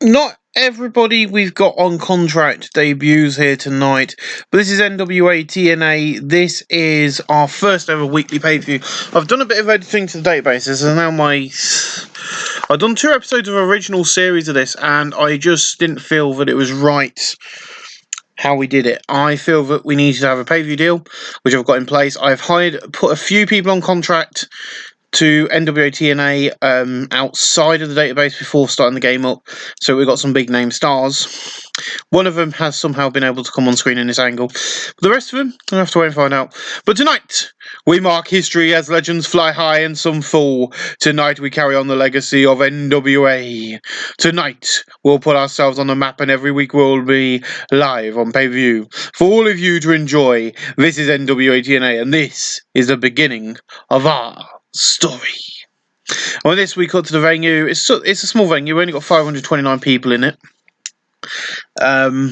not everybody we've got on contract debuts here tonight, but this is NWA TNA. This is our first ever weekly pay-per-view. I've done a bit of editing to the databases, and now I've done 2 episodes of original series of this, and I just didn't feel that it was right how we did it. I feel that we needed to have a pay-per-view deal, which I've got in place. I've put a few people on contract to NWA TNA outside of the database before starting the game up, so we've got some big name stars. One of them has somehow been able to come on screen in this angle, but the rest of them, I'll have to wait and find out. But tonight, we mark history as legends fly high and some fall. Tonight, we carry on the legacy of NWA. Tonight, we'll put ourselves on the map, and every week we'll be live on pay-per-view for all of you to enjoy. This is NWA TNA, and this is the beginning of our story. Well, this we cut to the venue. It's a small venue. We only got 529 people in it. At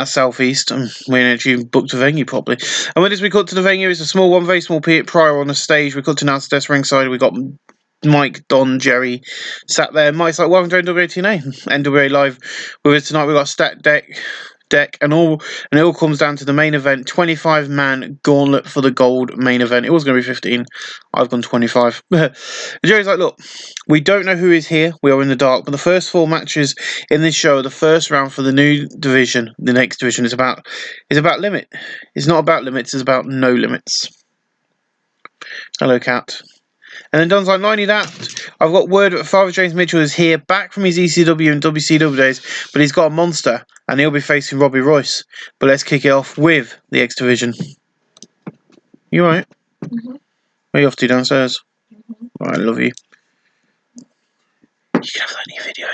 Southeast, and we ain't actually booked a venue properly. And when this we cut to the venue, it's a small one, very small prior on the stage. We cut to announce desk ringside. We got Mike, Don, Jerry sat there. Mike's like, welcome to NWA TNA, NWA Live with us tonight. We got a stacked deck, and it all comes down to the main event, 25-man gauntlet for the gold main event. It was going to be 15. I've gone 25. Jerry's like, look, we don't know who is here. We are in the dark. But the first 4 matches in this show, the first round for the new division, the next division, is about limit. It's not about limits. It's about no limits. Hello, Cat. And then Don's like, not only that, I've got word that Father James Mitchell is here, back from his ECW and WCW days, but he's got a monster, and he'll be facing Robbie Royce. But let's kick it off with the X Division. You alright? Mm-hmm. Where are you off to, downstairs? Mm-hmm. Alright, I love you. You can have that in your video.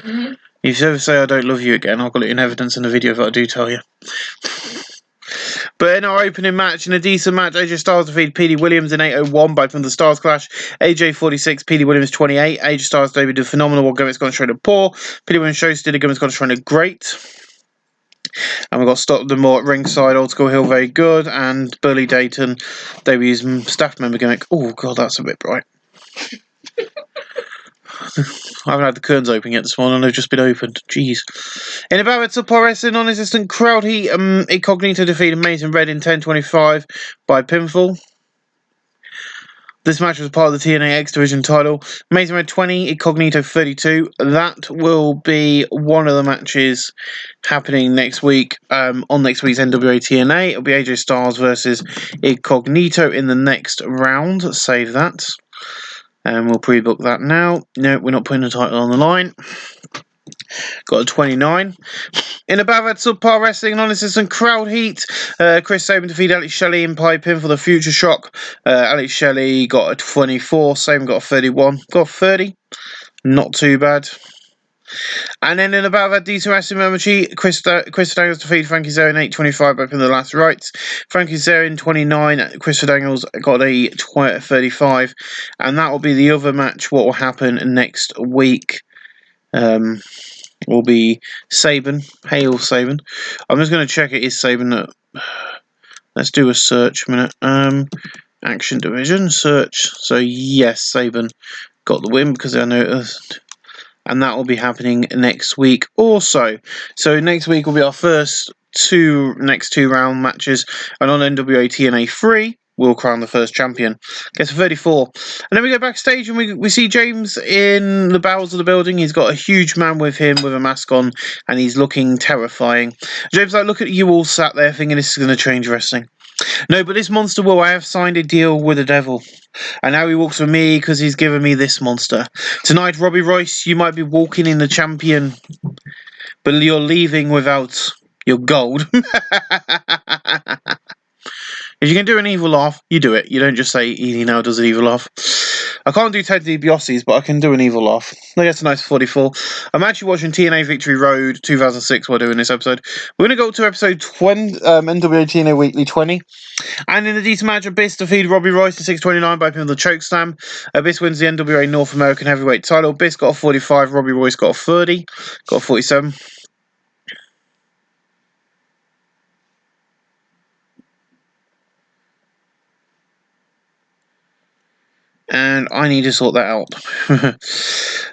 Mm-hmm. If you ever say I don't love you again, I've got it in evidence in the video that I do tell you. But in our opening match, in a decent match, AJ Styles defeated PD Williams in 8:01 by from the Stars Clash. AJ 46, PD Williams 28. AJ Styles debuted a phenomenal while Gomez got straight to poor. PD Williams show did a Gomez got straight to great. And we got Stockton Moore at ringside, Old School Hill very good, and Burley Dayton debuts staff member gimmick. Oh god, that's a bit bright. I haven't had the curtains open yet this morning, they've just been opened. Jeez. In a battle at Pro Wrestling, non-existent crowd heat, Incognito defeated Mason Red in 10:25 by pinfall. This match was part of the TNA X Division title. Mason Red 20, Incognito 32. That will be one of the matches happening next week on next week's NWA TNA. It'll be AJ Styles versus Incognito in the next round. Save that. And we'll pre-book that now. No, we're not putting the title on the line. Got a 29. In a battle at Subpar Wrestling, non-existent crowd heat, Chris Sabin defeated Alex Shelley in pipe in for the Future Shock. Alex Shelley got a 24, Sabin got a 31. Got a 30. Not too bad. And then in a battle at decent wrestling membership, Chris Daniels defeated Frankie Zero in 8:25 by pin the last rights. Frankie Zero in 29, Chris Daniels got a 35. And that will be the other match, what will happen next week. Will be Sabin. Hail Sabin. I'm just going to check it is Sabin. Let's do a search a minute. Action Division search. So yes, Sabin got the win because I noticed. And that will be happening next week also. So next week will be our first next two round matches. And on NWA TNA 3, we'll crown the first champion. Gets a 34. And then we go backstage and we see James in the bowels of the building. He's got a huge man with him with a mask on. And he's looking terrifying. James like, look at you all sat there thinking this is going to change wrestling. No, but this monster will. I have signed a deal with the devil. And now he walks with me because he's given me this monster. Tonight, Robbie Royce, you might be walking in the champion, but you're leaving without your gold. If you can do an evil laugh, you do it. You don't just say Edie now does an evil laugh. I can't do Ted DiBiase's, but I can do an evil laugh. That's a nice 44. I'm actually watching TNA Victory Road 2006 while doing this episode. We're going to go up to episode 20, NWA TNA Weekly 20. And in the decent match, Abyss defeated Robbie Royce in 6:29 by pin with the chokeslam. Abyss wins the NWA North American Heavyweight title. Abyss got a 45, Robbie Royce got a 30, got a 47. And I need to sort that out.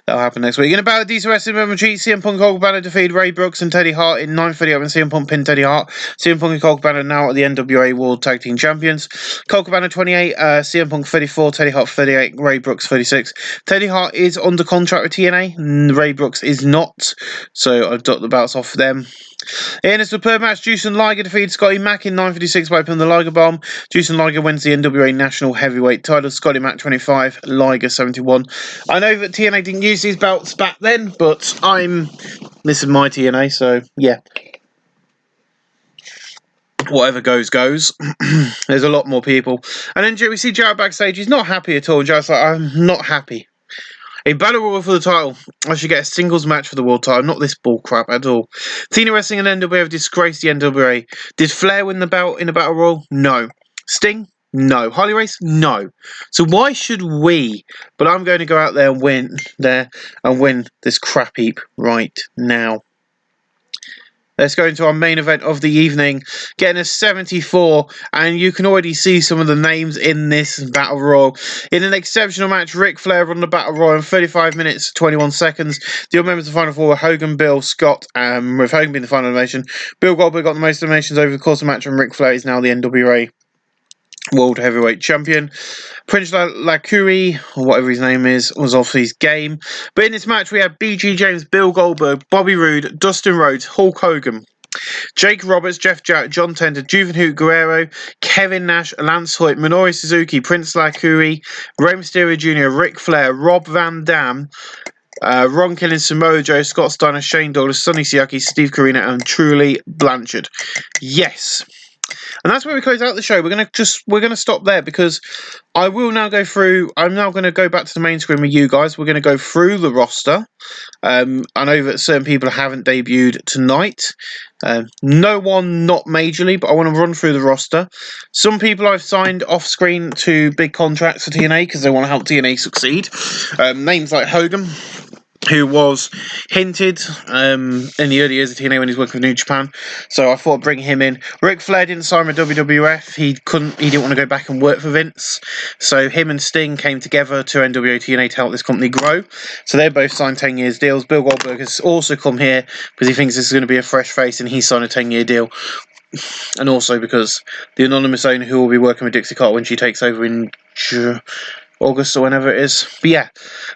That'll happen next week. In about a decent wrestling membership, CM Punk and Colt Cabana defeated Ray Brooks and Teddy Hart in 9:30 and CM Punk pinned Teddy Hart. CM Punk and Colt Cabana now are the NWA World Tag Team Champions. Colt Cabana 28, CM Punk 34, Teddy Hart 38, Ray Brooks 36. Teddy Hart is under contract with TNA, Ray Brooks is not, so I've got the belts off them. In a superb match, Jushin Liger defeated Scotty Mack in 9:56 by putting the Liger Bomb. Jushin Liger wins the NWA National Heavyweight title. Scotty Mack 25, Liger 71. I know that TNA didn't use these belts back then, but this is my TNA, so yeah. Whatever goes, goes. There's a lot more people. And then we see Jarrett backstage. He's not happy at all. Jarrett's like, I'm not happy. A battle royal for the title. I should get a singles match for the world title, not this bull crap at all. TNA Wrestling and NWA have disgraced the NWA. Did Flair win the belt in a battle royal? No. Sting? No. Harley Race? No. So why should we? But I'm going to go out there and win this crap heap right now. Let's go into our main event of the evening, getting a 74, and you can already see some of the names in this Battle Royal. In an exceptional match, Ric Flair won the Battle Royal in 35 minutes, 21 seconds. The other members of the Final Four were Hogan, Bill, Scott, with Hogan being the final elimination. Bill Goldberg got the most eliminations over the course of the match, and Ric Flair is now the NWA World Heavyweight Champion. Prince Lakuri, or whatever his name is, was off his game. But in this match, we had BG James, Bill Goldberg, Bobby Roode, Dustin Rhodes, Hulk Hogan, Jake Roberts, Jeff Jarrett, John Tender, Juventud Guerrero, Kevin Nash, Lance Hoyt, Minoru Suzuki, Prince Lakuri, Rey Mysterio Jr., Ric Flair, Rob Van Dam, Ron Killings, Samoa Joe, Scott Steiner, Shane Douglas, Sonny Siaki, Steve Corino, and Truly Blanchard. Yes. And that's where we close out the show. We're gonna stop there because I'm now going to go back to the main screen with you guys. We're going to go through the roster. I know that certain people haven't debuted tonight. No one, not majorly, but I want to run through the roster. Some people I've signed off screen to big contracts for TNA because they want to help TNA succeed. Names like Hogan, who was hinted in the early years of TNA when he was working with New Japan. So I thought I'd bring him in. Ric Flair didn't sign with WWF. He didn't want to go back and work for Vince. So him and Sting came together to NWA TNA to help this company grow. So they both signed 10 years deals. Bill Goldberg has also come here because he thinks this is going to be a fresh face and he signed a 10-year deal. And also because the anonymous owner who will be working with Dixie Carter when she takes over in August or whenever it is. But yeah,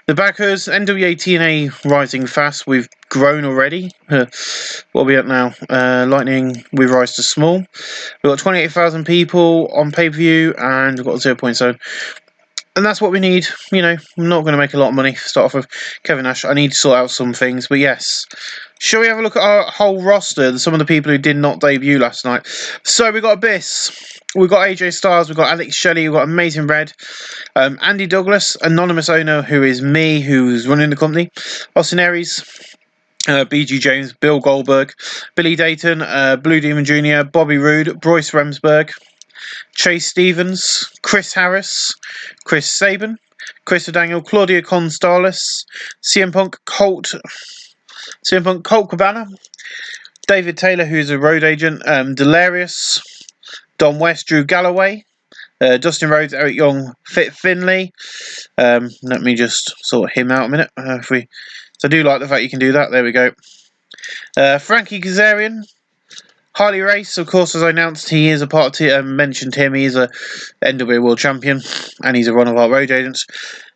the backers, NWA TNA rising fast. We've grown already. What are we at now? Lightning, we rise to small. We've got 28,000 people on pay-per-view and we've got 0.7. And that's what we need. You know, I'm not going to make a lot of money to start off with. Kevin Nash, I need to sort out some things. But yes, shall we have a look at our whole roster? Some of the people who did not debut last night. So we've got Abyss. We've got AJ Styles. We've got Alex Shelley. We've got Amazing Red. Andy Douglas, anonymous owner who is me, who's running the company. Austin Aries. BG James. Bill Goldberg. Billy Dayton. Blue Demon Jr. Bobby Roode. Bryce Remsburg. Chase Stevens, Chris Harris, Chris Sabin, Chris Daniel, Claudia Constalis, CM Punk Colt Cabana, David Taylor, who's a road agent, Delirious, Don West, Drew Galloway, Dustin Rhodes, Eric Young, Fit Finley. Let me just sort him out a minute. So I do like the fact you can do that. There we go. Frankie Kazarian. Harley Race, of course, as I announced, he is a part of mentioned him. He's a NWA World Champion, and he's one of our road agents.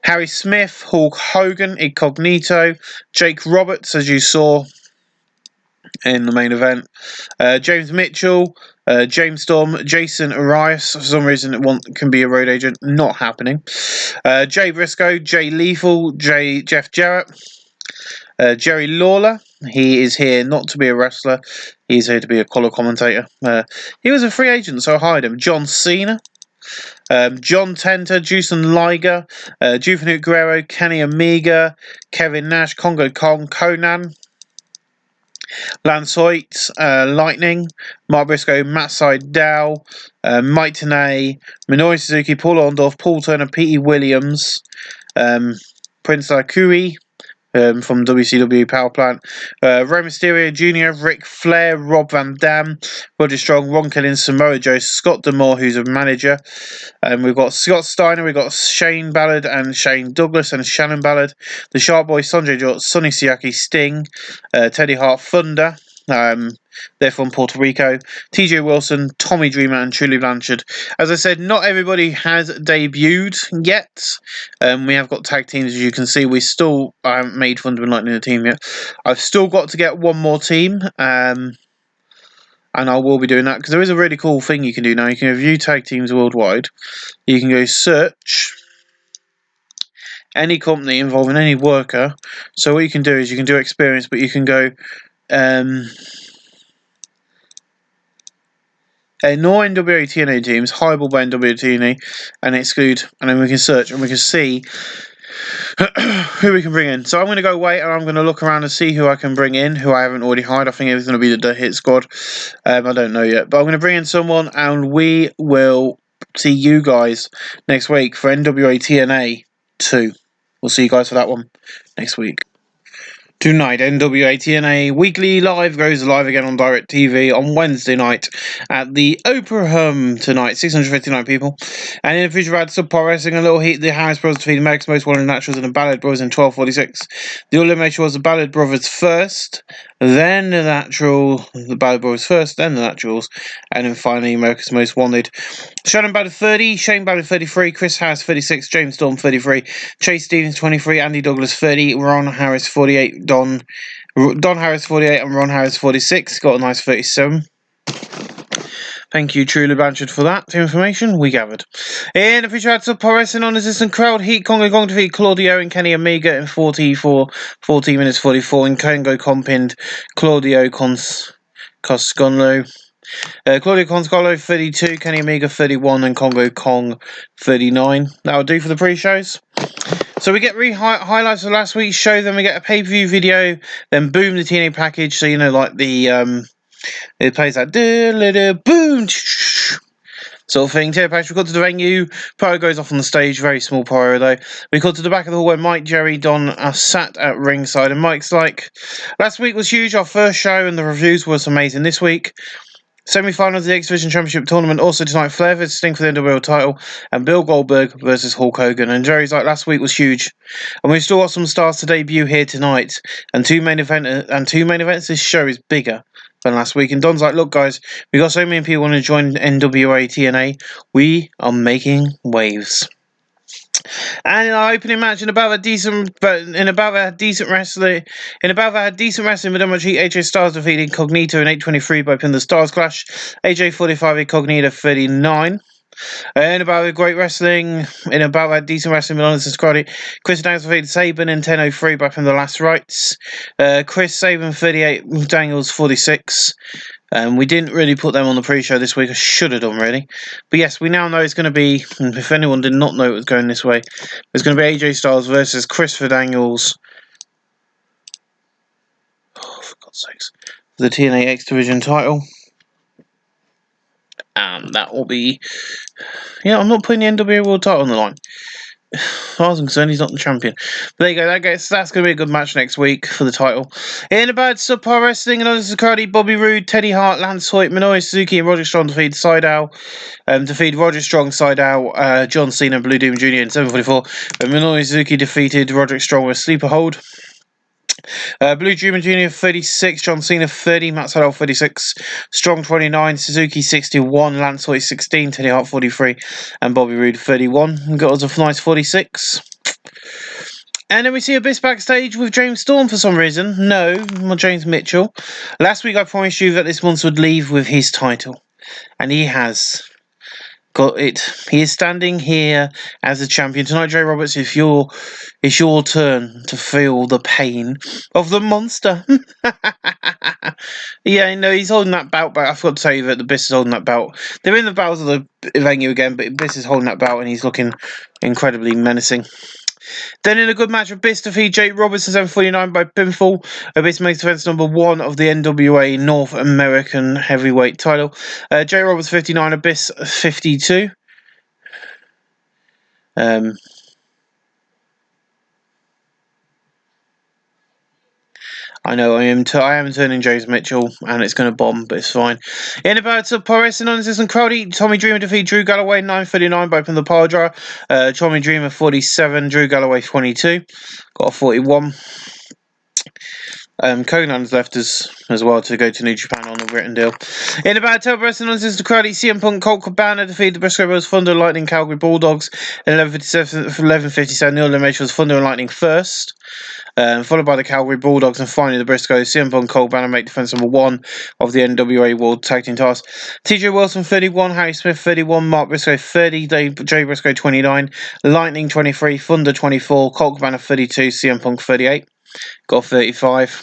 Harry Smith, Hulk Hogan, Incognito, Jake Roberts, as you saw in the main event. James Mitchell, James Storm, Jason Arias. For some reason, can be a road agent. Not happening. Jay Briscoe, Jay Lethal, Jeff Jarrett. Jerry Lawler, he is here not to be a wrestler, he's here to be a color commentator. He was a free agent, so I hired him. John Cena, John Tenter, Juicen Liger, Juventud Guerrero, Kenny Omega, Kevin Nash, Congo Kong, Conan, Lance Hoyt, Lightning, Mark Briscoe, Matt Sydal, Mike Tenay, Minoru Suzuki, Paul Orndorff, Paul Turner, P.E. Williams, Prince Lakuri, from WCW Power Plant. Rey Mysterio Jr., Ric Flair, Rob Van Dam, Roger Strong, Ron Killings, Samoa Joe, Scott D'Amore, who's a manager. We've got Scott Steiner, we've got Shane Ballard and Shane Douglas and Shannon Ballard. The Sharp Boys, Sanjay Dutt, Sonny Siaki, Sting, Teddy Hart, Thunder. They're from Puerto Rico. TJ Wilson, Tommy Dreamer, and Truly Blanchard. As I said, not everybody has debuted yet. We have got tag teams, as you can see. We still haven't made Thunder Lightning a team yet. I've still got to get one more team, and I will be doing that because there is a really cool thing you can do now. You can view tag teams worldwide. You can go search any company involving any worker. So what you can do is you can do experience, but you can go no NWA TNA teams, highball by NWA TNA, and exclude, and then we can search and we can see who we can bring in. So I'm going to go wait and I'm going to look around and see who I can bring in, who I haven't already hired. I think it's going to be the Hit Squad. I don't know yet, but I'm going to bring in someone and we will see you guys next week for NWA TNA 2. We'll see you guys for that one next week. Tonight, NWA TNA Weekly Live goes live again on Direct TV on Wednesday night at the Opera tonight, 659 people. And in the future, had Subpar Wrestling, a little heat, the Harris Brothers defeated America's Most Wanted Naturals and the Ballad Brothers in 12:46. The elimination was the Ballad Brothers first, then the Ballad Brothers first, then the Naturals, and then finally America's Most Wanted. Shannon Ballard 30, Shane Ballard 33, Chris Harris 36, James Storm 33, Chase Stevens 23, Andy Douglas 30, Ron Harris 48, Don Harris 48, and Ron Harris 46. Got a nice 37. Thank you, Truly Blanchard, for that information we gathered. In the future, had Subpar Wrestling on assistant crowd. Heat Congo Kong defeat Claudio and Kenny Omega in 14 minutes 44. And Congo Compinned Claudio Cosconlo. Claudio Conscolo 32, Kenny Omega 31, and Congo Kong 39. That'll do for the pre-shows. So we get highlights of last week's show, then we get a pay-per-view video, then boom, the TNA package. So you know, like the it plays that boom sort of thing. TNA package. We got to the venue. Pyro goes off on the stage. Very small pyro though. We got to the back of the hall where Mike, Jerry, Don are sat at ringside, and Mike's like, "Last week was huge. Our first show, and the reviews was amazing. This week." Semi-finals of the X Division Championship Tournament. Also tonight, Flair versus Sting for the NWA title, and Bill Goldberg versus Hulk Hogan. And Jerry's like, last week was huge, and we've still got some stars to debut here tonight. And two main events. This show is bigger than last week. And Don's like, look, guys, we got so many people want to join NWA TNA. We are making waves. And in our opening match, in about a decent wrestling, with not much heat, AJ Styles defeated Incognito in 8:23 by pin the Stars Clash. AJ 45, Incognito 39. In about a great wrestling, in about a decent wrestling with honest and scrawny, Chris Daniels defeated Saban in 10:03 by pin the Last Rights. Chris Saban 38, Daniels 46. We didn't really put them on the pre-show this week. I should have done, really. But yes, we now know it's going to be, if anyone did not know it was going this way, it's going to be AJ Styles versus Christopher Daniels. Oh, for God's sakes. For the TNA X Division title. And that will be... Yeah, I'm not putting the NWA World title on the line. As far as I'm concerned, he's not the champion. But there you go. That's going to be a good match next week for the title. In about Subpar Wrestling, and others Cardi, Bobby Roode, Teddy Hart, Lance Hoyt, Minoru Suzuki, and Roger Strong defeat Sydal. Defeat Roger Strong, Sydal, John Cena, Blue Demon Jr. in 7:44. Minoru Suzuki defeated Roderick Strong with sleeper hold. Blue Demon Jr. 36, John Cena 30, Matt Sydal 36, Strong 29, Suzuki 61, Lance Hoyt 16, Teddy Hart 43, and Bobby Roode 31. Got us a nice 46. And then we see Abyss backstage with James Storm for some reason. No, not James Mitchell. Last week I promised you that this month would leave with his title. And he has got it. He is standing here as the champion. Tonight, Jay Roberts, it's your turn to feel the pain of the monster. Yeah, no, he's holding that belt back. I forgot to tell you that the Abyss is holding that belt. They're in the battles of the venue again, but Abyss is holding that belt and he's looking incredibly menacing. Then in a good match, Abyss defeat Jake Roberts at 7:49 by pinfall. Abyss makes defense number 1 of the NWA North American Heavyweight title. Jake Roberts 59, Abyss 52. I know I am turning James Mitchell, and it's going to bomb, but it's fine. In about Pro Wrestling non-existent crowd, Tommy Dreamer defeated Drew Galloway 9:39 by open the pile driver. Tommy Dreamer 47, Drew Galloway 22, got a 41. Konan's left as well to go to New Japan on a written deal. In about Pro Wrestling non-existent crowd, CM Punk Colt Cabana defeated the Briscoe Brothers Thunder and Lightning Calgary Bulldogs in 11:57. Neil elimination was Thunder and Lightning first. Followed by the Calgary Bulldogs and finally the Briscoes. CM Punk Colt Banner make defense number 1 of the NWA World Tag Team Task. TJ Wilson 31, Harry Smith 31, Mark Briscoe 30, Jay Briscoe 29, Lightning 23, Thunder 24, Colt Banner 32, CM Punk 38, got 35.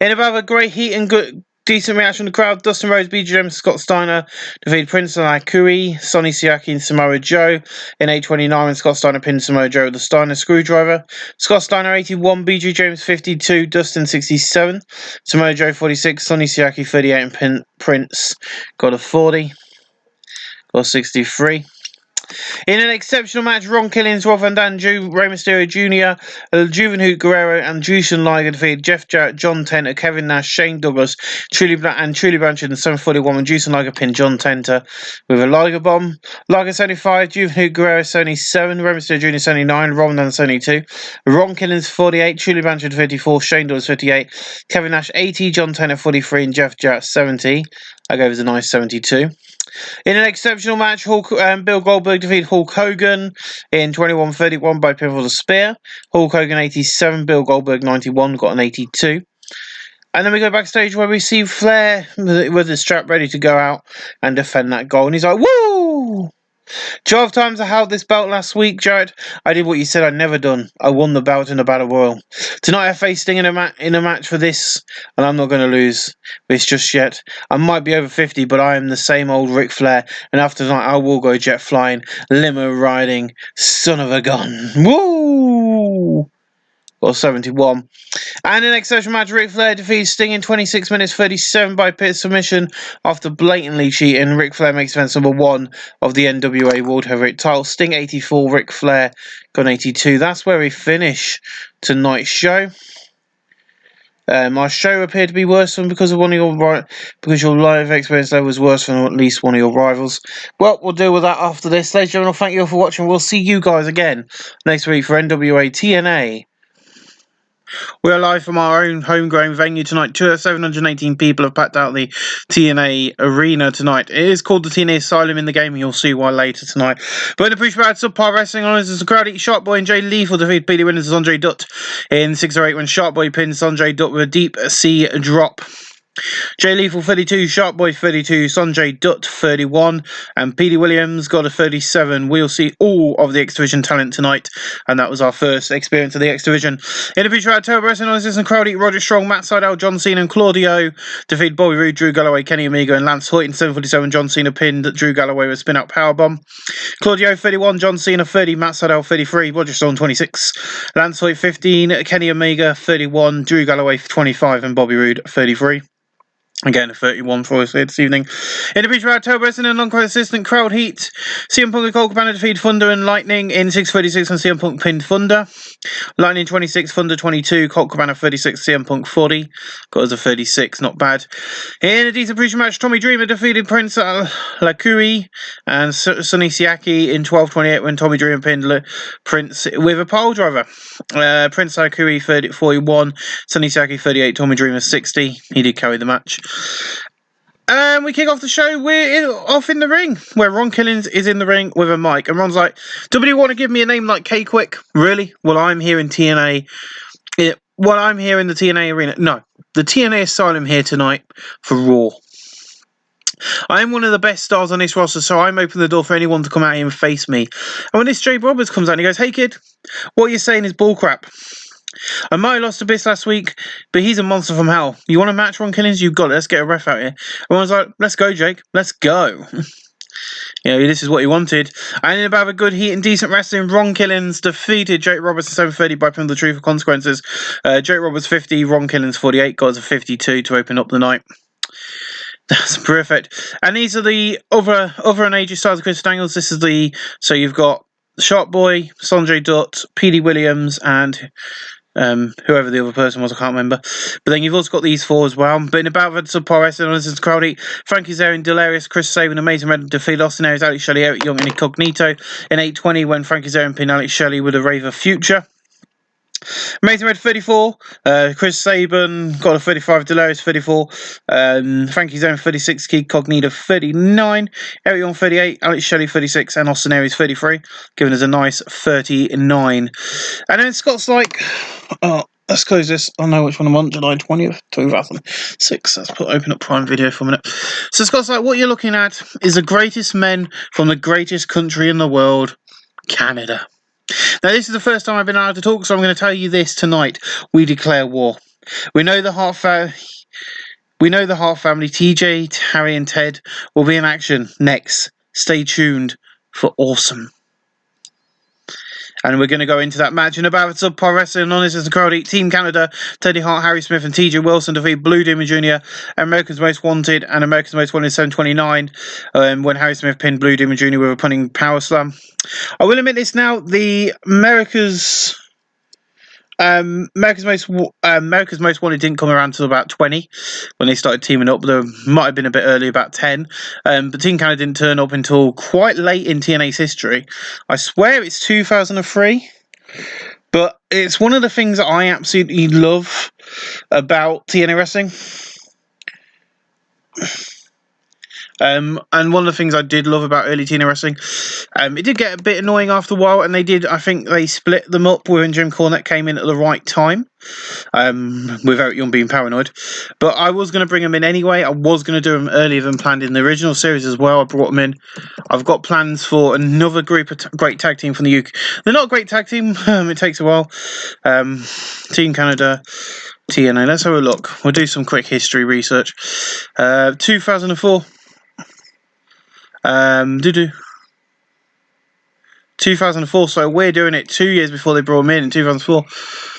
In about a great heat and good decent reaction from the crowd, Dustin Rhodes, BJ James, Scott Steiner defeated Prince Akui, Sonny Siaki and Samoa Joe in 8:29 when Scott Steiner pinned Samoa Joe with the Steiner screwdriver. Scott Steiner 81, BJ James 52, Dustin 67, Samoa Joe 46, Sonny Siaki 38 and Prince got a 40, got 63. In an exceptional match, Ron Killings, Rob Van Dam, Rey Mysterio Jr., Juventud Guerrero and Jushin Liger defeated Jeff Jarrett, John Tenter, Kevin Nash, Shane Douglas, Truly Blanchard in 7:41 when Jushin Liger pinned John Tenter with a Liger bomb. Liger 75, Juventud Guerrero 77, Rey Mysterio Jr. 79, Rob Van Dam 72, Ron Killings 48, Truly Blanchard 54, Shane Douglas 58, Kevin Nash 80, John Tenter 43 and Jeff Jarrett 70. I gave us a nice 72. In an exceptional match, Bill Goldberg defeated Hulk Hogan in 21:31 by pinfall to spear. Hulk Hogan 87, Bill Goldberg 91, got an 82. And then we go backstage where we see Flair with the strap ready to go out and defend that goal. And he's like, woo! 12 times I held this belt last week, Jared. I did what you said I'd never done. I won the belt in the Battle Royal. Tonight I face Sting in a match for this, and I'm not going to lose this just yet. I might be over 50, but I am the same old Ric Flair, and after tonight I will go jet flying, limo riding, son of a gun. Woo! Got 71. And in an exceptional match, Ric Flair defeats Sting in 26 minutes 37 by pit submission after blatantly cheating. Ric Flair makes defense number 1 of the NWA World Heavyweight title. Sting 84, Ric Flair got 82. That's where we finish tonight's show. Our show appeared to be worse than because your live experience there was worse than at least one of your rivals. Well, we'll deal with that after this. Ladies and gentlemen, thank you all for watching. We'll see you guys again next week for NWA TNA. We are live from our own homegrown venue tonight. 718 people have packed out the TNA arena tonight. It is called the TNA Asylum in the game, and you'll see why later tonight. But in the pre-show, Subpar Wrestling Honors as the crowd eat Shark Boy and Jay Lethal defeat Petey Winners as Andre Dutt in 608 when Shark Boy pins Andre Dutt with a deep sea drop. Jay Lethal 32, Shark Boy 32, Sanjay Dutt 31, and Petey Williams got a 37. We'll see all of the X Division talent tonight, and that was our first experience of the X Division. In the future, Turbo Wrestling and Crowd Eat, Roger Strong, Matt Sydal, John Cena, and Claudio defeat Bobby Roode, Drew Galloway, Kenny Omega, and Lance Hoyt in 7:47. John Cena pinned Drew Galloway with a spin-out powerbomb. Claudio 31, John Cena 30, Matt Sydal 33, Roger Strong 26, Lance Hoyt 15, Kenny Omega 31, Drew Galloway 25, and Bobby Roode 33. Again, a 31 for us here this evening. In the feature of Turbo Wrestling and long assistant crowd heat, CM Punk and Colt Cabana defeated Thunder and Lightning in 6:36 and CM Punk pinned Thunder. Lightning 26, Thunder 22, Colt Cabana 36, CM Punk 40. Got us a 36, not bad. In a decent pre-show match, Tommy Dreamer defeated Prince Lakui and Sonny Siaki in 12:28 when Tommy Dreamer pinned Prince with a pile driver. Prince Lakui 41, Sonny Siaki 38, Tommy Dreamer 60. He did carry the match. And we kick off the show. We're off in the ring, where Ron Killings is in the ring with a mic. And Ron's like, "Do you want to give me a name like K-Quick? Really? Well, I'm here in TNA. Well, I'm here in the TNA arena. No, the TNA Asylum here tonight for Raw. I'm one of the best stars on this roster, so I'm opening the door for anyone to come out here and face me." And when this Jay Roberts comes out and he goes, "Hey, kid, what you're saying is bullcrap. I might have lost to Biss last week, but he's a monster from hell. You want a match, Ron Killings? You've got it. Let's get a ref out here." Everyone's like, "Let's go, Jake. Let's go." This is what he wanted. And in about a good heat and decent wrestling, Ron Killings defeated Jake Roberts at 7:30 by pinning the Truth of Consequences. Jake Roberts 50, Ron Killings 48, got us a 52 to open up the night. That's perfect. And these are the other and AJ Styles and Chris Daniels. This is so you've got Shark Boy, Sanjay Dutt, Petey Williams, and Whoever the other person was, I can't remember. But then you've also got these 4 as well. But in about the subpar wrestling, this is Crowley, Frankie Zarian, Delirious, Chris Sabin, Amazing Red defeat Austin Aries, Alex Shelley, Eric Young, and Incognito in 820 when Frankie Zarian pinned Alex Shelley with a Rave of Future. Amazing Red 34, Chris Sabin got a 35, Delirious 34, Frankie Zone 36, Key Cognito 39, Eric Young 38, Alex Shelley 36, and Austin Aries 33, giving us a nice 39. And then Scott's like, oh, let's close this. I know which one I'm on, July 20th, 2006. Let's open up Prime Video for a minute. So Scott's like, what you're looking at is the greatest men from the greatest country in the world, Canada. Now, this is the first time I've been allowed to talk, so I'm going to tell you this tonight. We declare war. We know the Hart family, TJ, Harry, and Ted will be in action next. Stay tuned for awesome. And we're going to go into that match in about subpar wrestling. On this is the crowd. Team Canada, Teddy Hart, Harry Smith, and TJ Wilson defeat Blue Demon Jr., America's Most Wanted, and America's Most Wanted 729 when Harry Smith pinned Blue Demon Jr. with a punning power slam. I will admit this now, the America's Most Wanted didn't come around until about 20 when they started teaming up. There might have been a bit early, about 10. But Team Canada didn't turn up until quite late in TNA's history. I swear it's 2003. But it's one of the things that I absolutely love about TNA wrestling. And one of the things I did love about early TNA wrestling, it did get a bit annoying after a while, and I think they split them up when Jim Cornette came in at the right time, with Eric Young being paranoid. But I was going to bring him in anyway. I was going to do him earlier than planned in the original series as well. I brought him in. I've got plans for another group of great tag team from the UK. They're not a great tag team. It takes a while. Team Canada, TNA. Let's have a look. We'll do some quick history research. 2004. 2004, so we're doing it 2 years before they brought him in 2004.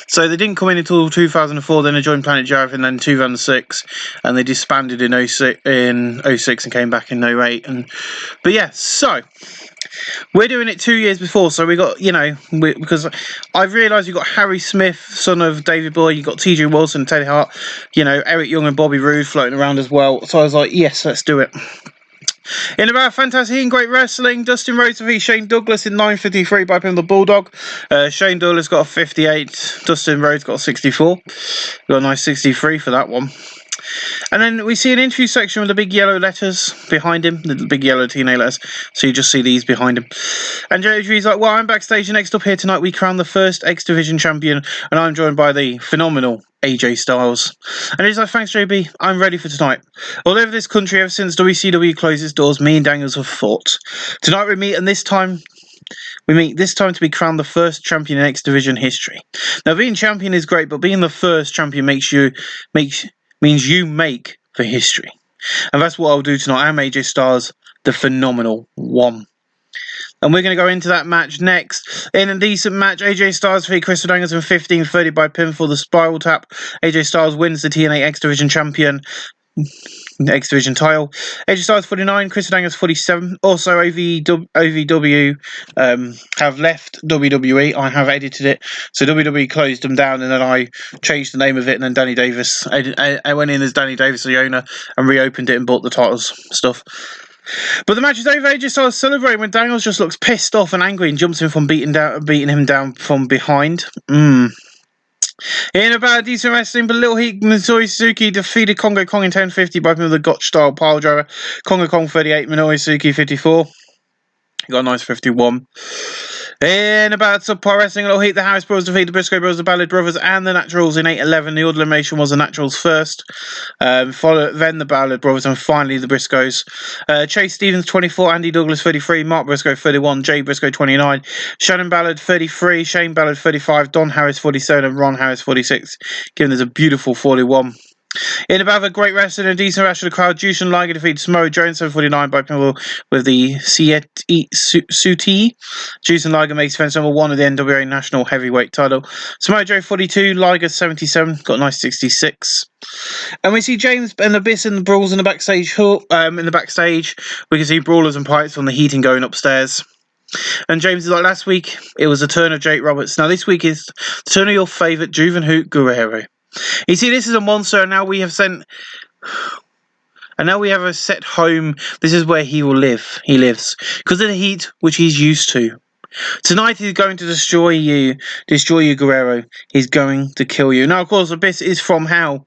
So they didn't come in until 2004, then they joined Planet Jareth, and then 2006, and they disbanded in 06 and came back in 08. But yeah, so we're doing it 2 years before, so we got, because I've realised you've got Harry Smith, son of David Boy, you've got TJ Wilson, Teddy Hart, Eric Young and Bobby Roode floating around as well. So I was like, yes, let's do it. In about Fantastic and Great Wrestling, Dustin Rhodes defeats Shane Douglas in 9:53 by pinning the Bulldog. Shane Douglas got a 58, Dustin Rhodes got a 64. Got a nice 63 for that one. And then we see an interview section with the big yellow letters behind him, the big yellow TNA letters. So you just see these behind him. And JHV's like, well, I'm backstage, and next up here tonight we crown the first X Division champion, and I'm joined by the phenomenal AJ Styles. And he's like, thanks JB, I'm ready for tonight. All over this country, ever since WCW closed its doors, me and Daniels have fought. Tonight we meet, and this time to be crowned the first champion in X Division history. Now, being champion is great, but being the first champion means you make for history. And that's what I'll do tonight. I'm AJ Styles, the phenomenal one. And we're going to go into that match next. In a decent match, AJ Styles defeats Chris Daniels in 15:30 by pinfall, the Spiral Tap. AJ Styles wins the TNA X Division champion. X Division title. AJ Styles 49, Chris Daniels 47. Also, OVW have left WWE. I have edited it. So WWE closed them down, and then I changed the name of it, and then Danny Davis. I went in as Danny Davis, the owner, and reopened it and bought the titles stuff. But the match is over. AJ Styles celebrating when Daniels just looks pissed off and angry and jumps in from beating him down from behind. In about decent wrestling, but Little Heat Minoru Suzuki defeated Kongo Kong in 10:50 by the Gotch style pile driver. Kongo Kong 38, Minoru Suzuki 54. Got a nice 51. In about subpar wrestling, Little Heat, the Harris Brothers defeated the Briscoe Brothers, the Ballard Brothers, and the Naturals in 8:11. The order elimination was the Naturals first, then the Ballard Brothers, and finally the Briscoes. Chase Stevens 24, Andy Douglas 33, Mark Briscoe 31, Jay Briscoe 29, Shannon Ballard 33, Shane Ballard 35, Don Harris 47, and Ron Harris 46, giving us a beautiful 41. In about a great wrestling and decent rush of the crowd, Jushin Liger defeated Samoa Joe in 7:49 by pinfall with the Suti. Jushin Liger makes defense number 1 of the NWA National Heavyweight title. Samoa Joe 42, Liger 77, got a nice 66. And we see James and Abyss in the brawls in the backstage. We can see brawlers and pirates from the heating going upstairs. And James is like, last week it was the turn of Jake Roberts. Now this week is the turn of your favourite Juventud Guerrero. You see, this is a monster, and now we have sent... And now we have a set home. This is where he will live. He lives. Because of the heat, which he's used to. Tonight he's going to destroy you, Guerrero. He's going to kill you. Now, of course, Abyss is from hell.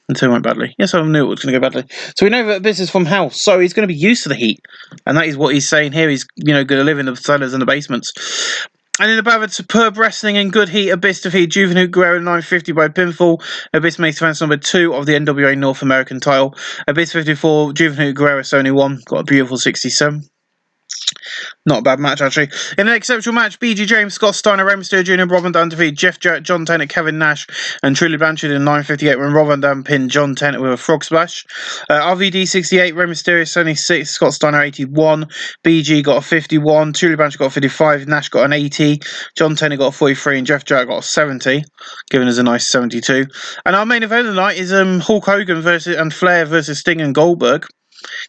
Until it went badly. Yes, I knew it was going to go badly. So we know that Abyss is from hell, so he's going to be used to the heat. And that is what he's saying here. He's, going to live in the cellars and the basements. And in a bout of superb wrestling and good heat, Abyss defeated Juventud Guerrero 950 by pinfall. Abyss makes advance number 2 of the NWA North American title. Abyss 54, Juventud Guerrero 71. Got a beautiful 67. Not a bad match, actually. In an exceptional match, BG James, Scott Steiner, Rey Mysterio Jr. and Rob Van Dam defeated Jeff Jarrett, John Tennant, Kevin Nash, and Truly Blanchard in 9:58 when Rob Van Dam pinned John Tennant with a frog splash. RVD 68, Rey Mysterio 76, Scott Steiner 81, BG got a 51, Truly Blanchard got a 55, Nash got an 80, John Tennant got a 43, and Jeff Jarrett got a 70, giving us a nice 72. And our main event of the night is Hulk Hogan and Flair versus Sting and Goldberg.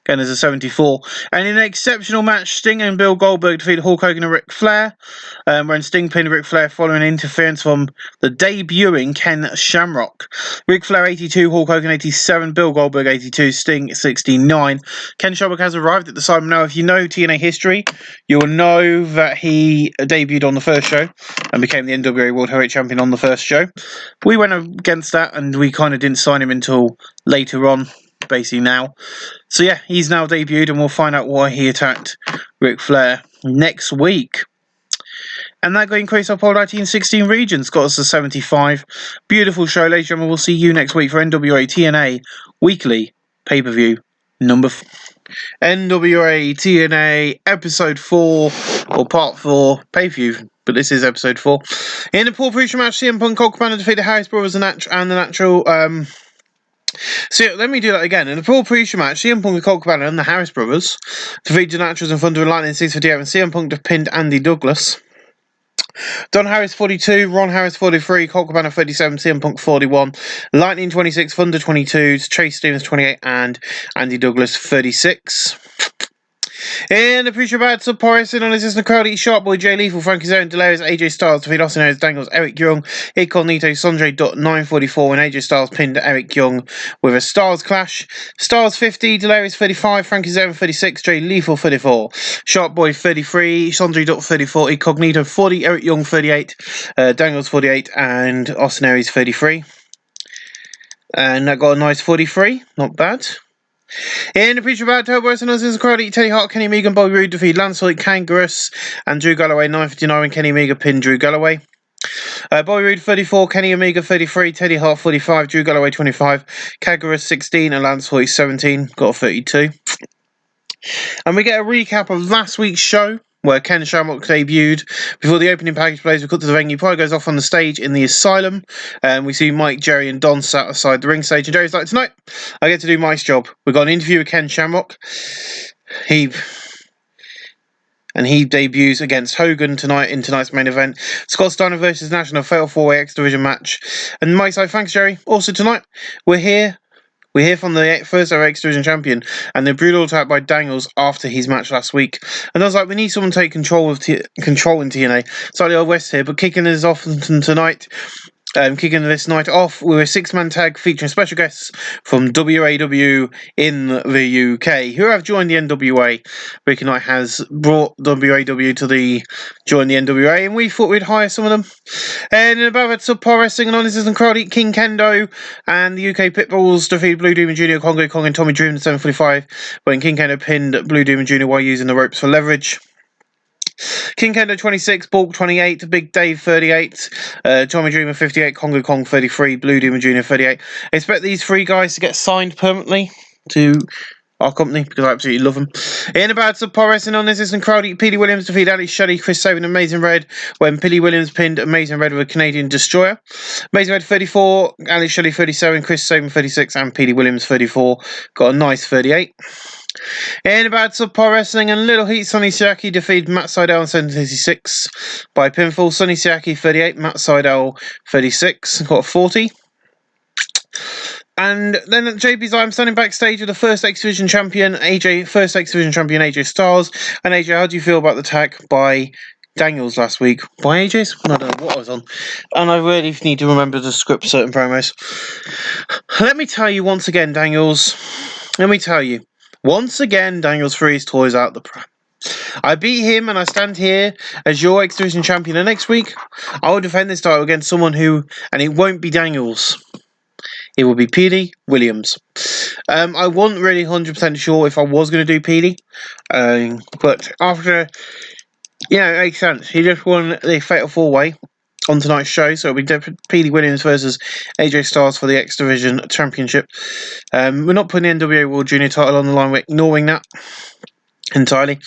Again, as a 74. And in an exceptional match, Sting and Bill Goldberg defeated Hulk Hogan and Ric Flair. When Sting pinned Ric Flair following interference from the debuting Ken Shamrock. Ric Flair 82, Hulk Hogan 87, Bill Goldberg 82, Sting 69. Ken Shamrock has arrived at the side. Now, if you know TNA history, you will know that he debuted on the first show and became the NWA World Heavyweight Champion on the first show. We went against that and we kind of didn't sign him until later on. Basically now. So yeah, he's now debuted and we'll find out why he attacked Ric Flair next week. And that going increase our poll 1916 regions got us to 75. Beautiful show, ladies and gentlemen. We'll see you next week for NWA TNA Weekly Pay-Per-View number 4. NWA TNA Episode 4 or Part 4 Pay-Per-View. But this is Episode 4. In the Paul Preacher match, CM Punk, Colt Cabana defeated Harris Brothers and the Natural... So let me do that again. In the Paul Preacher match, CM Punk and Colt Cabana and the Harris Brothers defeated the Naturals and Thunder and Lightning 658 and CM Punk pinned Andy Douglas. Don Harris 42, Ron Harris 43, Colt Cabana 37, CM Punk 41, Lightning 26, Thunder 22, Chase Stevens 28 and Andy Douglas 36. In the Preacher Bad Sub-Porison on assistant crowd, Sharp Boy, Jay Lethal, Frankie Zone, Delirious, AJ Styles defeat Austin Aries, Dangles, Eric Young, Incognito, Sanjay Dutt 944 when AJ Styles pinned Eric Young with a Stars Clash. Stars 50, Delirious 35, Frankie Zone 36, Jay Lethal 34, Sharp Boy 33, Sanjay Dutt 34, Incognito 40, Eric Young 38, Dangles 48 and Austin Aries 33. And that got a nice 43, not bad. In the Preacher About Turbo Wrestling Nonsense Crowd, Teddy Hart, Kenny Omega, Bobby Roode defeat Lance Hoyt, Kangaroo, and Drew Galloway 959 when Kenny Omega pinned Drew Galloway. Bobby Roode 34, Kenny Omega 33, Teddy Hart 45, Drew Galloway 25, Kangaroo 16, and Lance Hoyt 17, got a 32. And we get a recap of last week's show, where Ken Shamrock debuted. Before the opening package plays, we cut to the venue. Pride goes off on the stage in the Asylum. And we see Mike, Jerry, and Don sat aside the ring stage. And Jerry's like, tonight, I get to do Mike's job. We've got an interview with Ken Shamrock. He debuts against Hogan tonight in tonight's main event. Scott Steiner versus Nash in a Fatal 4-Way X Division match. And Mike's like, thanks, Jerry. Also tonight, we're here from the first ever X Division champion and the brutal attack by Dangles after his match last week. And I was like, we need someone to take control in TNA. Slightly old West here, but kicking us off tonight. Kicking this night off with a 6-man tag featuring special guests from WAW in the UK who have joined the NWA. Ricky Knight has brought WAW to join the NWA, and we thought we'd hire some of them. And in about that subpar wrestling and non-existent crowd, King Kendo and the UK Pitbulls defeated Blue Demon Jr., Congo Kong, and Tommy Dream in 7:45 when King Kendo pinned Blue Demon Jr. while using the ropes for leverage. King Kendo 26, Bulk 28, Big Dave 38, Tommy Dreamer 58, Congo Kong 33, Blue Demon Jr. 38. I expect these 3 guys to get signed permanently to our company because I absolutely love them. In about subpar wrestling on this and crowd, Petey Williams defeated Alex Shelley, Chris Sabin, and Amazing Red when Petey Williams pinned Amazing Red with a Canadian Destroyer. Amazing Red 34, Alex Shelley 37, Chris Sabin 36, and Petey Williams 34. Got a nice 38. In about subpar wrestling and Little Heat, Sonny Siaki defeated Matt Seidel in 7:36 by pinfall. Sonny Siaki 38, Matt Seidel 36, got a 40. And then at JB's, I'm standing backstage with the first X Division champion, AJ Styles. And AJ, how do you feel about the attack by Daniels last week? By AJ's? I don't know what I was on. And I really need to remember to script certain promos. Let me tell you once again, Daniels. Once again, Daniels threw his toys out the pram. I beat him and I stand here as your X Division champion. And next week, I will defend this title against someone who, and it won't be Daniels. It will be Petey Williams. I wasn't really 100% sure if I was going to do Petey. But after, it makes sense. He just won the Fatal 4-Way on tonight's show. So it'll be Petey Williams versus AJ Styles for the X Division Championship. We're not putting the NWA World Junior title on the line. We're ignoring that entirely.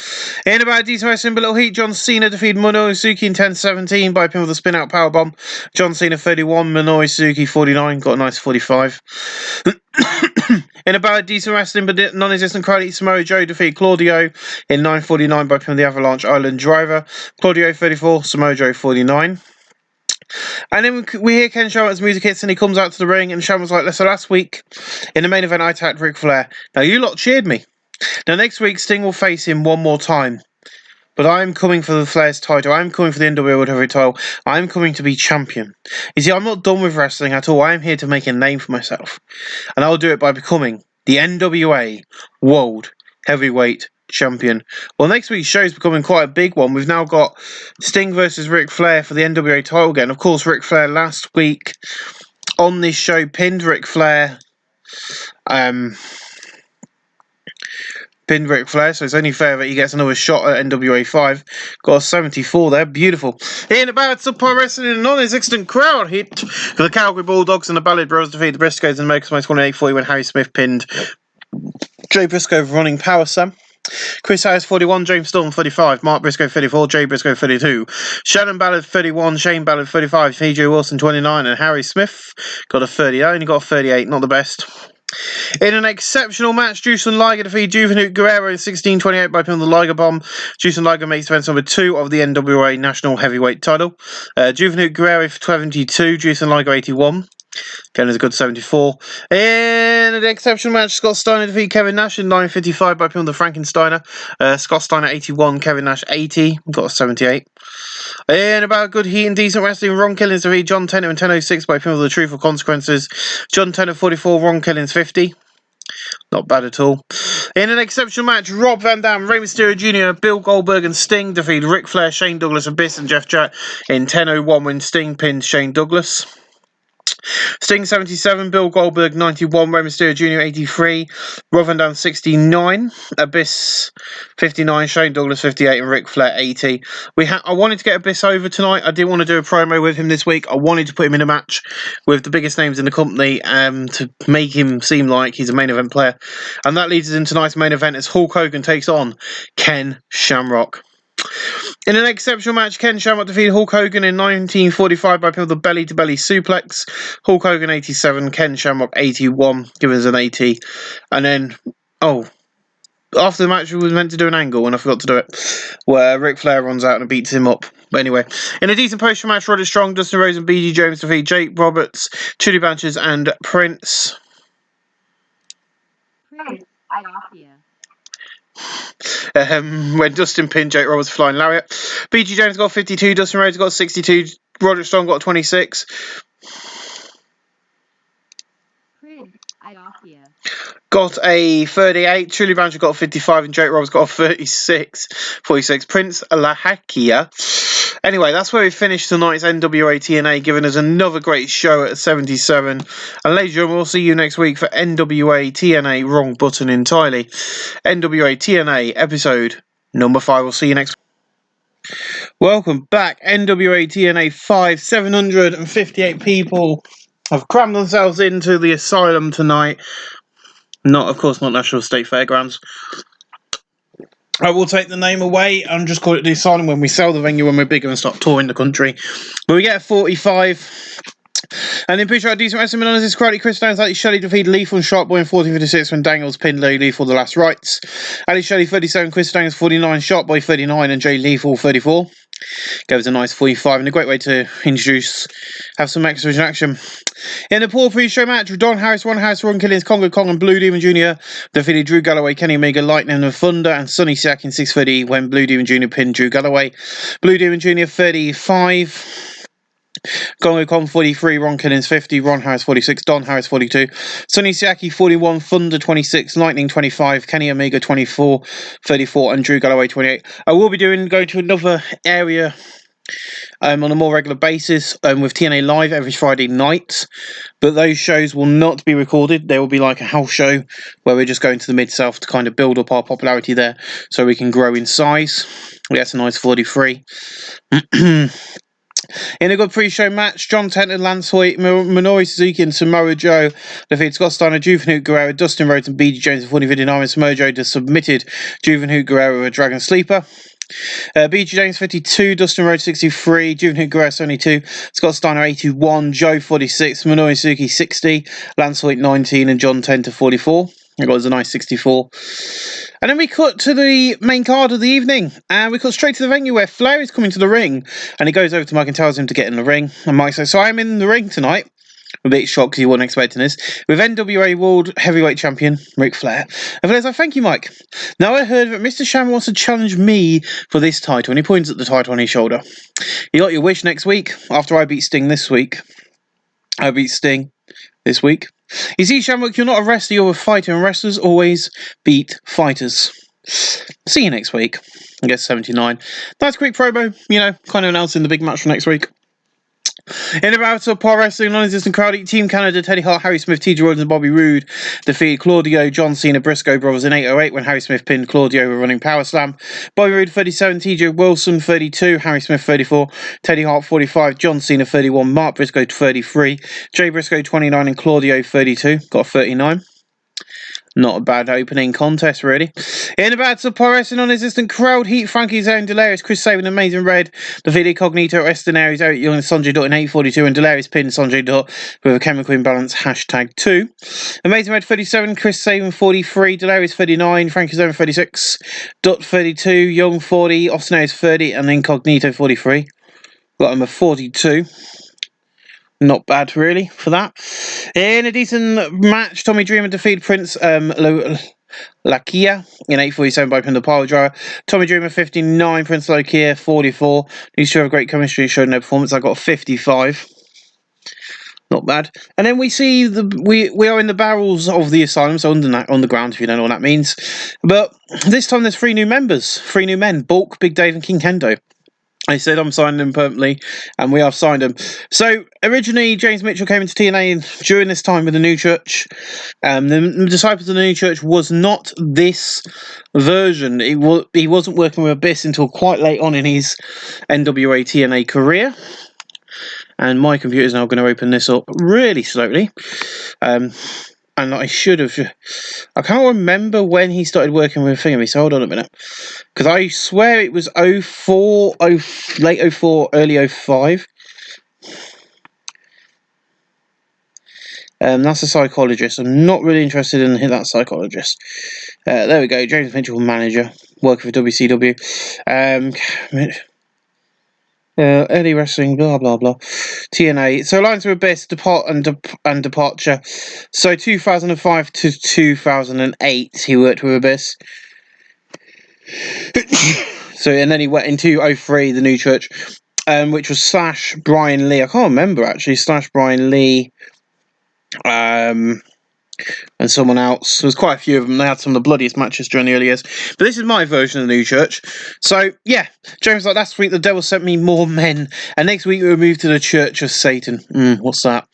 In about decent wrestling, but little heat. John Cena defeated Minoru Suzuki in 10-17 by pinfall with a spin out powerbomb. John Cena 31, Minoru Suzuki 49, got a nice 45. In about decent wrestling, but non-existent crowd, Samoa Joe defeated Claudio in 9:49 by pinfall the Avalanche Island Driver. Claudio 34, Samoa Joe 49. And then we hear Ken Shamrock's music hits and he comes out to the ring and Shamrock's like, so last week in the main event I attacked Ric Flair. Now you lot cheered me. Now, next week, Sting will face him one more time. But I'm coming for the Flair's title. I'm coming for the NWA World Heavyweight title. I'm coming to be champion. You see, I'm not done with wrestling at all. I'm here to make a name for myself. And I'll do it by becoming the NWA World Heavyweight Champion. Well, next week's show is becoming quite a big one. We've now got Sting versus Ric Flair for the NWA title again. Of course, Ric Flair last week on this show pinned Ric Flair. Pinned Ric Flair, so it's only fair that he gets another shot at NWA 5. Got a 74 there, beautiful. In about some pro wrestling in a non-existent crowd hit for the Calgary Bulldogs and the Ballad Bros defeated the Briscoes and America's Most Wanted 840 when Harry Smith pinned Jay Briscoe running Power Slam. Chris Harris 41, James Storm 35, Mark Briscoe 34, Jay Briscoe 32, Shannon Ballard 31, Shane Ballard 35, TJ Wilson 29, and Harry Smith got a 30. Only got a 38, not the best. In an exceptional match, Jushin Liger defeated Juvenile Guerrero in 16:28 by pinning the Liger Bomb. Jushin Liger makes defense number 2 of the NWA National Heavyweight title. Juvenile Guerrero 72, Jushin Liger 81. Again, is a good 74. In an exceptional match, Scott Steiner defeated Kevin Nash in 9:55 by pinning the Frankensteiner. Scott Steiner 81, Kevin Nash 80, got a 78. In about good heat and decent wrestling, Ron Killings defeated John Tenner in 10:06 by pinning the Truthful Consequences. John Tenner 44, Ron Killings 50. Not bad at all. In an exceptional match, Rob Van Dam, Rey Mysterio Jr., Bill Goldberg and Sting defeated Ric Flair, Shane Douglas, Abyss and Jeff Jarrett in 10:01 when Sting pinned Shane Douglas. Sting 77, Bill Goldberg 91, Rey Mysterio Jr. 83, Rob Van Dam 69, Abyss 59, Shane Douglas 58, and Ric Flair 80. I wanted to get Abyss over tonight. I didn't want to do a promo with him this week. I wanted to put him in a match with the biggest names in the company to make him seem like he's a main event player. And that leads us into tonight's main event as Hulk Hogan takes on Ken Shamrock. In an exceptional match, Ken Shamrock defeated Hulk Hogan in 1945 by pinning the belly-to-belly suplex. Hulk Hogan 87, Ken Shamrock 81, giving us an 80. And then, after the match, we were meant to do an angle, and I forgot to do it, where Ric Flair runs out and beats him up. But anyway, in a decent post match, Roderick Strong, Dustin Rhodes, and BG Jones defeat Jake Roberts, Chili Banches, and Prince. I off you. When Dustin pinned Jake Roberts flying lariat. BG Jones got 52, Dustin Rhodes got 62, Roderick Strong got 26. I off you. Got a 38, Truly Banjo got a 55, and Jake Roberts got a 46. Prince Lahakia. Anyway, that's where we finished tonight's NWA TNA, giving us another great show at 77. And ladies and gentlemen, we'll see you next week for NWA TNA Wrong Button Entirely. NWA TNA episode number 5. We'll see you next week. Welcome back. NWA TNA 5. 758 people have crammed themselves into the asylum tonight. Of course, not National State Fairgrounds. I will take the name away and just call it the asylum when we sell the venue, when we're bigger and start touring the country. But we get a 45. And in picture, our decent wrestling on this karate, Chris Downs, Ali Shelley defeated Lethal and Sharp Boy in 14:56 when Daniels pinned Larry Lethal the last rights. Ali Shelley 37, Chris Downs 49, Sharp Boy 39, and Jay Lethal 34. Gave us a nice 45 and a great way to have some exhibition action. In the pool pre-show match, Ron Harris, Ron Killings, Congo Kong and Blue Demon Jr. defeated Drew Galloway, Kenny Omega, Lightning and Thunder and Sonny Siak in 6:30 when Blue Demon Jr. pinned Drew Galloway. Blue Demon Jr. 35. Congo Kong 43, Ron Killings 50, Ron Harris 46, Don Harris 42, Sonny Siaki 41, Thunder 26, Lightning 25, Kenny Omega 24, 34, and Drew Galloway 28. I will be going to another area on a more regular basis with TNA Live every Friday night, but those shows will not be recorded. They will be like a house show where we're just going to the Mid-South to kind of build up our popularity there so we can grow in size. That's a nice 43. In a good pre-show match, John Tenton, Lance Hoyt, Minoru Suzuki and Samoa Joe defeated Scott Steiner, Juvenile Guerrero, Dustin Rhodes and BG Jones in 40-59 and Samoa Joe just submitted Juvenile Guerrero with a Dragon Sleeper. BG Jones 52, Dustin Rhodes 63, Juvenile Guerrero 72, Scott Steiner 81, Joe 46, Minoru Suzuki 60, Lance Hoyt 19 and John Tenton 44. It was a nice 64. And then we cut to the main card of the evening, and we cut straight to the venue where Flair is coming to the ring, and he goes over to Mike and tells him to get in the ring. And Mike says, "So I'm in the ring tonight." I'm a bit shocked because he wasn't expecting this. With NWA World Heavyweight Champion Ric Flair. And Flair's like, "Thank you, Mike. Now I heard that Mr. Shamrock wants to challenge me for this title," and he points at the title on his shoulder. "You got your wish next week after I beat Sting this week." I beat Sting this week. You see, Shamrock, you're not a wrestler, you're a fighter, and wrestlers always beat fighters. See you next week. I guess 79. Nice quick promo, kind of announcing the big match for next week. In a bout of Pro Wrestling Non-Existent Crowd, Team Canada, Teddy Hart, Harry Smith, T.J. Rhodes and Bobby Roode defeated Claudio, John Cena, Briscoe Brothers in 8:08 when Harry Smith pinned Claudio with a running power slam. Bobby Roode 37, T.J. Wilson 32, Harry Smith 34, Teddy Hart 45, John Cena 31, Mark Briscoe 33, Jay Briscoe 29 and Claudio 32. Got 39. Not a bad opening contest, really. In a battle of Pro Wrestling Non-Existent Crowd, Heat, Frankie Zone, Delirious, Chris Sabin, Amazing Red, defeated Cognito, Eston Aries, Eric Young, and Sanjay Dutt in 8:42, and Delirious pinned Sanjay Dutt with a chemical imbalance, #2. Amazing Red 37, Chris Sabin 43, Delirious 39, Frankie Zone 36, Dutt 32, Young 40, Austin Aries 30, and Incognito 43. Got him a 42. Not bad, really, for that. In a decent match, Tommy Dreamer defeated Prince Lakia in 8:47 by pin the pile driver. Tommy Dreamer 59, Prince Lakia 44. These two have great chemistry and showed no performance. I got 55. Not bad. And then we see we are in the barrels of the asylum, so underground, if you don't know what that means. But this time there's 3 new members, 3 new men: Bulk, Big Dave, and King Kendo. I said I'm signing them permanently, and we have signed them. So, originally, James Mitchell came into TNA during this time with the New Church. The Disciples of the New Church was not this version. He wasn't working with Abyss until quite late on in his NWA TNA career. And my computer is now going to open this up really slowly. And I should have... I can't remember when he started working with Thingammy, so hold on a minute. Because I swear it was late 04, early 05. That's a psychologist. I'm not really interested in that psychologist. There we go, James Mitchell, manager, working for WCW. Early wrestling, blah blah blah. TNA. So Alliance with Abyss, departure. So 2005 to 2008, he worked with Abyss. So and then he went into 03, the New Church, which was Slash, Brian Lee. I can't remember actually. Slash, Brian Lee, and someone else. There was quite a few of them. They had some of the bloodiest matches during the early years. But this is my version of the New Church. So, yeah, James was like, last week the devil sent me more men. And next week we were moved to the Church of Satan. What's that?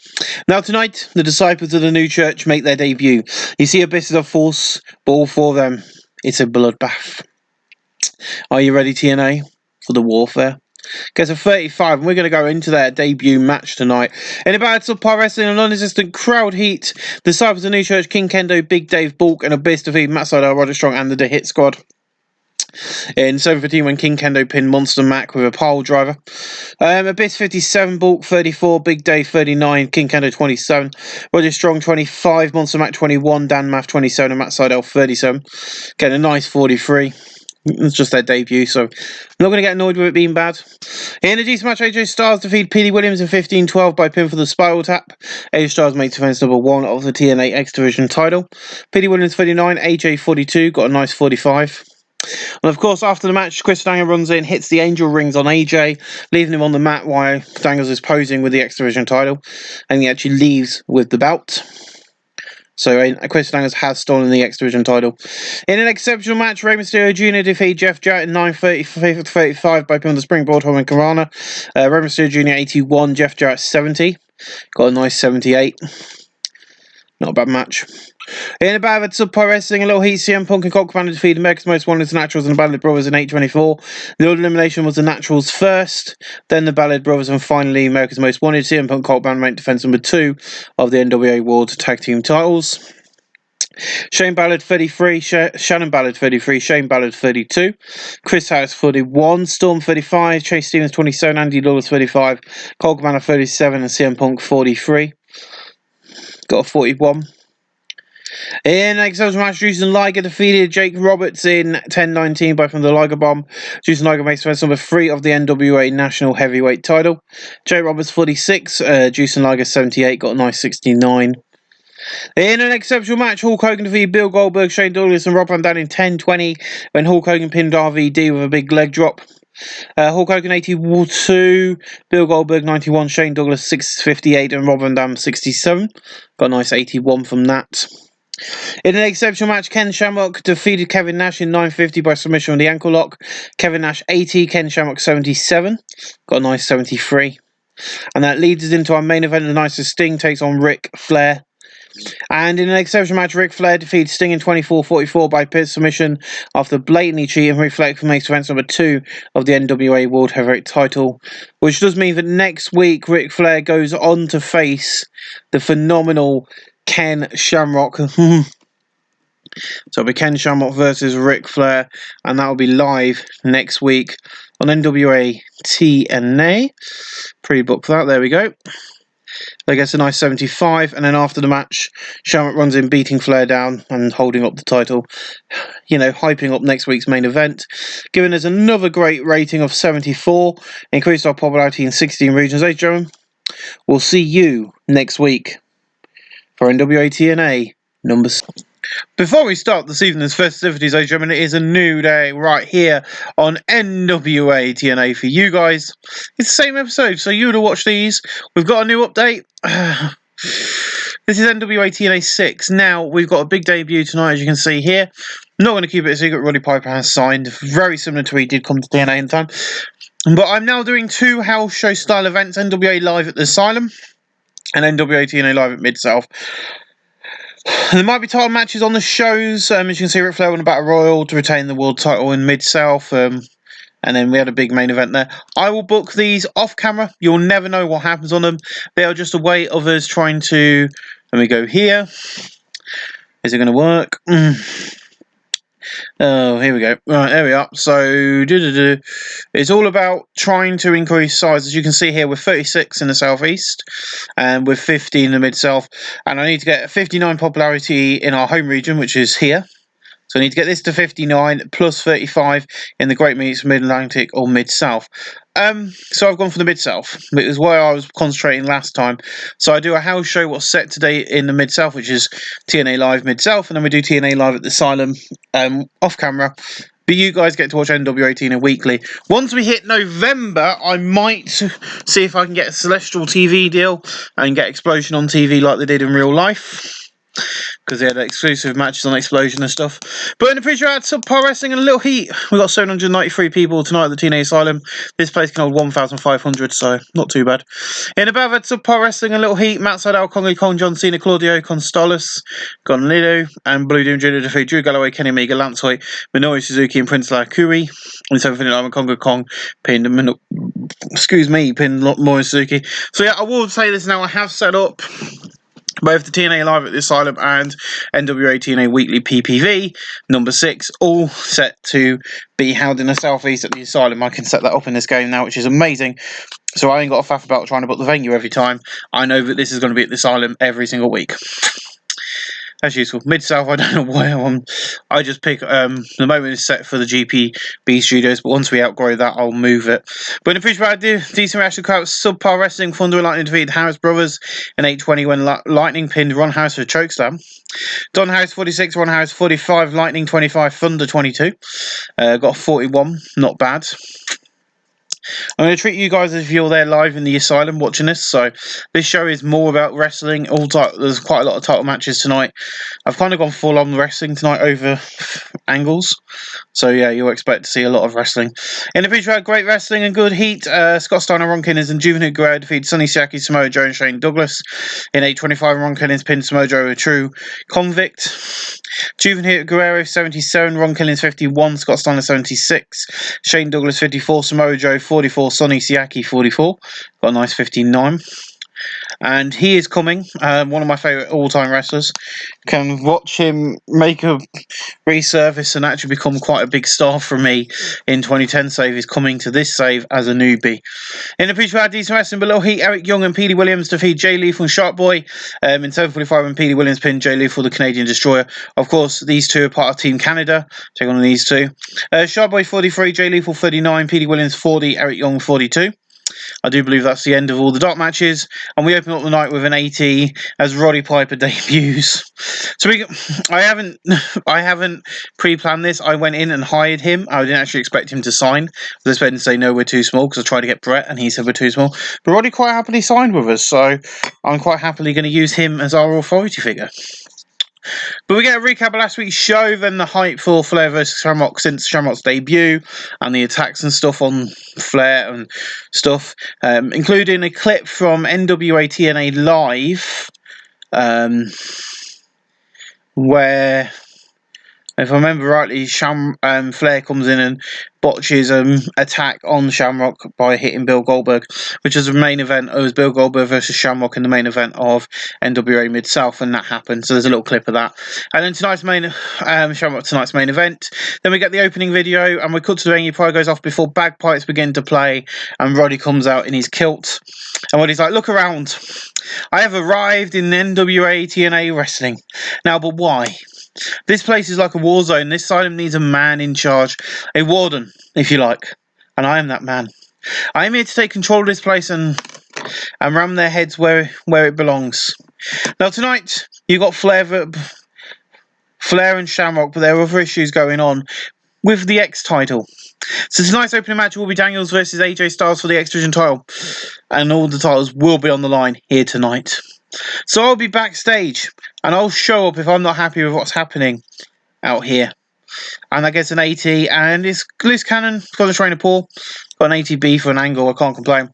Now tonight, the Disciples of the New Church make their debut. You see Abyss is a force, but all 4 of them, it's a bloodbath. Are you ready, TNA, for the warfare? Gets a 35, and we're going to go into their debut match tonight. In a battle of Pro Wrestling, a non-existent crowd heat, the Disciples of the New Church, King Kendo, Big Dave, Bulk, and Abyss defeat Matt Sydal, Roger Strong, and the Hit Squad. In 7:15, when King Kendo pinned Monster Mac with a pile driver. Abyss 57, Bulk 34, Big Dave 39, King Kendo 27, Roger Strong 25, Monster Mac 21, Dan Math 27, and Matt Sydal 37. Getting a nice 43. It's just their debut, so I'm not going to get annoyed with it being bad. In a decent match, AJ Styles defeated Petey Williams in 15-12 by pin for the Spiral Tap. AJ Styles made defense number 1 of the TNA X Division title. Petey Williams 39, AJ 42, got a nice 45. And of course, after the match, Chris Danger runs in, hits the angel rings on AJ, leaving him on the mat while Dangles is posing with the X Division title, and he actually leaves with the belt. So Chris Dangles has stolen the X Division title. In an exceptional match, Rey Mysterio Jr. defeated Jeff Jarrett in 9:35 by pin on the springboard Hogan Karana. Rey Mysterio Jr. 81, Jeff Jarrett 70. Got a nice 78. Not a bad match. In a battle of Subpar Wrestling, a little heat, CM Punk and Colt Cabana defeated America's Most Wanted Naturals and the Ballad Brothers in 8:24. The order elimination was the Naturals first, then the Ballad Brothers, and finally America's Most Wanted. CM Punk Colt Cabana made defense number 2 of the NWA World Tag Team titles. Shane Ballard 33, Shannon Ballard 33, Shane Ballard 32, Chris Harris 41, Storm 35, Chase Stevens 27, Andy Lawless 35, Colt Cabana 37, and CM Punk 43. Got a 41. In an exceptional match, Jason Liger defeated Jake Roberts in 10-19 by from the Liger Bomb. Jason Liger makes defense number 3 of the NWA National Heavyweight title. Jake Roberts 46, Jason Liger 78, got a nice 69. In an exceptional match, Hulk Hogan defeated Bill Goldberg, Shane Douglas, and Rob Van Dam in 10-20 when Hulk Hogan pinned RVD with a big leg drop. Hulk Hogan 82, Bill Goldberg 91, Shane Douglas 658, and Rob Van Dam 67. Got a nice 81 from that. In an exceptional match, Ken Shamrock defeated Kevin Nash in 9:50 by submission with the ankle lock. Kevin Nash 80, Ken Shamrock 77. Got a nice 73. And that leads us into our main event of the night. Sting takes on Ric Flair. And in an exceptional match, Ric Flair defeated Sting in 24-44 by pin submission after blatantly cheating. Ric Flair makes defense number 2 of the NWA World Heavyweight title, which does mean that next week Ric Flair goes on to face the phenomenal Ken Shamrock. So it'll be Ken Shamrock versus Ric Flair, and that'll be live next week on NWA TNA. Pre-book that, there we go. They get a nice 75, and then after the match, Shamrock runs in, beating Flair down and holding up the title. You know, hyping up next week's main event. Giving us another great rating of 74, increased our popularity in 16 regions. Ladies and gentlemen, we'll see you next week for NWA TNA number 6. Before we start this evening's festivities, ladies and gentlemen, it is a new day right here on NWA TNA for you guys. It's the same episode, so you would have watched these. We've got a new update. This is NWA TNA 6. Now, we've got a big debut tonight, as you can see here. I'm not going to keep it a secret. Roddy Piper has signed. Very similar to he did come to TNA in time. But I'm now doing 2 house show style events, NWA Live at the Asylum and NWA TNA Live at Mid-South. There might be title matches on the shows. As you can see, Ric Flair won a Battle Royal to retain the world title in Mid-South. And then we had a big main event there. I will book these off camera. You'll never know what happens on them. They are just a way of us trying to... Let me go here. Is it going to work? Oh, here we go. Right, there we are. So, it's all about trying to increase size. As you can see here, we're 36 in the southeast, and we're 50 in the mid-south. And I need to get 59 popularity in our home region, which is here. So I need to get this to 59 plus 35 in the Great Meats, Mid-Atlantic or Mid-South. So I've gone for the Mid-South. It was where I was concentrating last time. So I do a house show what's set today in the Mid-South, which is TNA Live Mid-South, and then we do TNA Live at the Asylum off camera. But you guys get to watch NWA TNA weekly. Once we hit November, I might see if I can get a Celestial TV deal and get Explosion on TV like they did in real life, because they had exclusive matches on Explosion and stuff. But in the pre-show, I had Subpar Wrestling and a little heat. We got 793 people tonight at the TNA Asylum. This place can hold 1,500, so not too bad. In the battle, I had Subpar Wrestling and a little heat. Matt Sydal, Conley Kong, John Cena, Claudio Constalis, Gonlido, and Blue Doom Jr. defeat Drew Galloway, Kenny Omega, Lance Hoyt, Minoru Suzuki, and Prince Lakuri. And so Infinite Diamond Conga Kong pinned Minoru Suzuki. So yeah, I will say this now. I have set up both the TNA Live at the Asylum and NWA TNA Weekly PPV number 6, all set to be held in the southeast at the Asylum. I can set that up in this game now, which is amazing. So I ain't got a faff about trying to book the venue every time. I know that this is going to be at the Asylum every single week. That's useful. Mid-South, I don't know why I just pick, the moment is set for the GPB studios, but once we outgrow that, I'll move it. But in the future, I do decent reaction crowd, subpar wrestling, Thunder and Lightning defeated Harris Brothers in 820 when Lightning pinned Ron Harris for a chokeslam. Don Harris 46, Ron Harris 45, Lightning 25, Thunder 22. Got 41, not bad. I'm going to treat you guys as if you're there live in the asylum watching this. So this show is more about wrestling. There's quite a lot of title matches tonight. I've kind of gone full on wrestling tonight over angles. So yeah, you'll expect to see a lot of wrestling. In the future, great wrestling and good heat. Scott Steiner, Ron Kinners and Juvenile Guerrero defeated Sonny Siaki, Samoa Joe and Shane Douglas. In 825, Ron Kinners pinned Samoa Joe, a true convict. Juvenile Guerrero 77, Ron Kinners 51, Scott Steiner 76, Shane Douglas 54, Samoa Joe 44, Sonny Siaki 44. Got a nice 59. And he is coming, one of my favourite all-time wrestlers. Can watch him make a resurface and actually become quite a big star for me in 2010 save. Is coming to this save as a newbie. In the future, we had decent wrestling below heat. Eric Young and Petey Williams defeat Jay Lethal and Shark Boy in 745 when Petey Williams pinned Jay Lethal, the Canadian Destroyer. Of course, these two are part of Team Canada. Take on these two. Shark Boy 43, Jay Lethal 39, Petey Williams 40, Eric Young 42. I do believe that's the end of all the dark matches, and we open up the night with an 80 as Roddy Piper debuts. So I haven't pre-planned this. I went in and hired him. I didn't actually expect him to sign. I was expecting to say no, we're too small, because I tried to get Brett and he said we're too small. But Roddy quite happily signed with us, so I'm quite happily going to use him as our authority figure. But we get a recap of last week's show, then the hype for Flair versus Shamrock since Shamrock's debut, and the attacks and stuff on Flair and stuff, including a clip from NWA TNA Live, where, if I remember rightly, Flair comes in and botches attack on Shamrock by hitting Bill Goldberg, which is the main event. It was Bill Goldberg versus Shamrock in the main event of NWA Mid-South, and that happened. So there's a little clip of that. And then tonight's main event. Then we get the opening video, and we cut to the ring. He probably goes off before bagpipes begin to play, and Roddy comes out in his kilt. And Roddy's like, "Look around. I have arrived in NWA TNA wrestling. Now, but why? This place is like a war zone. This asylum needs a man in charge, a warden, if you like. And I am that man. I am here to take control of this place and ram their heads where it belongs." Now tonight, you got Flair and Shamrock, but there are other issues going on with the X title. So tonight's opening match will be Daniels versus AJ Styles for the X Division title, and all the titles will be on the line here tonight. So I'll be backstage, and I'll show up if I'm not happy with what's happening out here. And that gets an 80, and it's Liz Cannon, got a trainer Paul, got an 80B for an angle, I can't complain.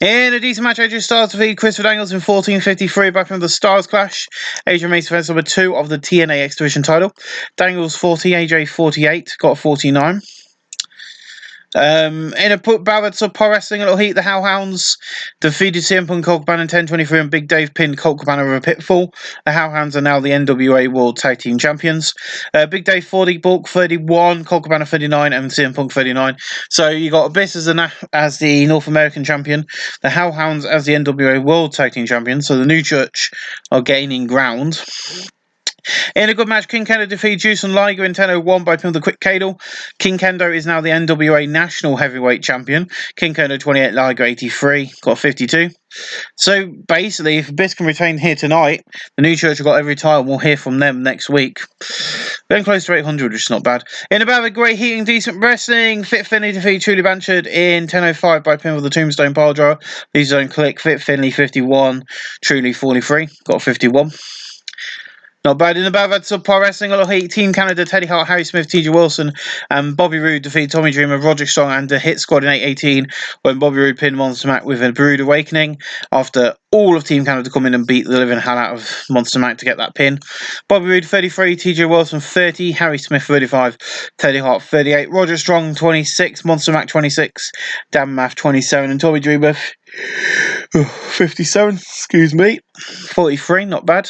In a decent match, AJ Styles defeated Christopher Daniels in 14:53 back from the Stars Clash. AJ makes defense number 2 of the TNA X Division title. Daniels 40, AJ 48, got a 49. In a battle of Pro Wrestling, a little heat, the Hellhounds defeated CM Punk, Colt Cabana 10-23, and Big Dave pinned Colt Cabana with a pitfall. The Hellhounds are now the NWA World Tag Team Champions. Big Dave 40, Bulk 31, Colt Cabana 39, and CM Punk 39. So you got Abyss as the North American Champion, the Hellhounds as the NWA World Tag Team Champions. So the New Church are gaining ground. In a good match, King Kendo defeated Juice and Liger in 10:01 by pin with the quick Cadle. King Kendo is now the NWA National Heavyweight Champion. King Kendo 28, Liger 83, got 52. So basically, if Abyss can retain here tonight, the New Church have got every title. We'll hear from them next week. Getting close to 800, which is not bad. In about a great heating, decent wrestling, Fit Finley defeated Truly Blanchard in 10:05 by pin with the Tombstone Piledriver. These don't click. Fit Finley 51, Truly 43, got 51. Not bad. In the bad subpar wrestling, a lot of heat. Team Canada, Teddy Hart, Harry Smith, TJ Wilson, and Bobby Roode defeated Tommy Dreamer, Roderick Strong, and the Hit Squad in 8:18 when Bobby Roode pinned Monster Mac with a Brood Awakening after all of Team Canada come in and beat the living hell out of Monster Mac to get that pin. Bobby Roode 33, TJ Wilson 30, Harry Smith 35, Teddy Hart 38, Roderick Strong 26, Monster Mac 26, Dan Math 27, and Tommy Dreamer 57, excuse me, 43, not bad.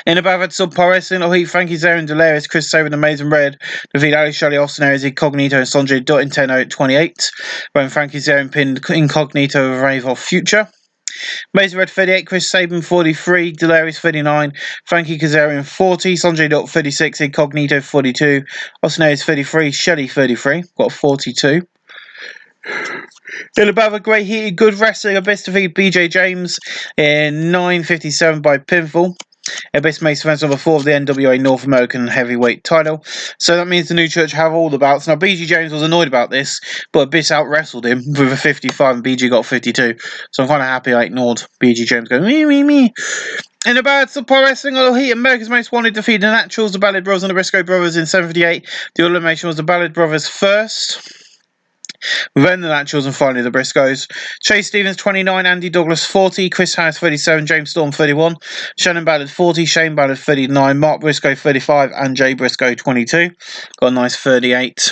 In above at subpar wrestling, heat Frankie Zero and Delirious, Chris Saban and Amazing Red defeat Alex Shelley, Austin Aries, Incognito, and Sanjay Dutt in 10:28 when Frankie Zero pinned Incognito with Rave off Future. Mason Red 38, Chris Sabin 43, Delirious 39, Frankie Kazarian 40, Sanjay Dutt 36, Incognito 42, Osneas 33, Shelley 33, got 42. In above a great heated good wrestling, Abyss defeated BJ James in 9:57 by pinfall. Abyss makes defense number 4 of the NWA North American Heavyweight title. So that means the New Church have all the bouts. Now, BG James was annoyed about this, but Abyss out-wrestled him with a 55 and BG got 52. So I'm kind of happy I ignored BG James going, me. In the bad Pro Wrestling, All Heat, America's Most Wanted defeated the Naturals, the Ballad Brothers and the Briscoe Brothers in 7:58. The elimination was the Ballad Brothers first. Then the Naturals and finally the Briscoes. Chase Stevens 29, Andy Douglas 40, Chris Harris 37, James Storm 31, Shannon Ballard 40, Shane Ballard 39, Mark Briscoe 35, and Jay Briscoe 22. Got a nice 38.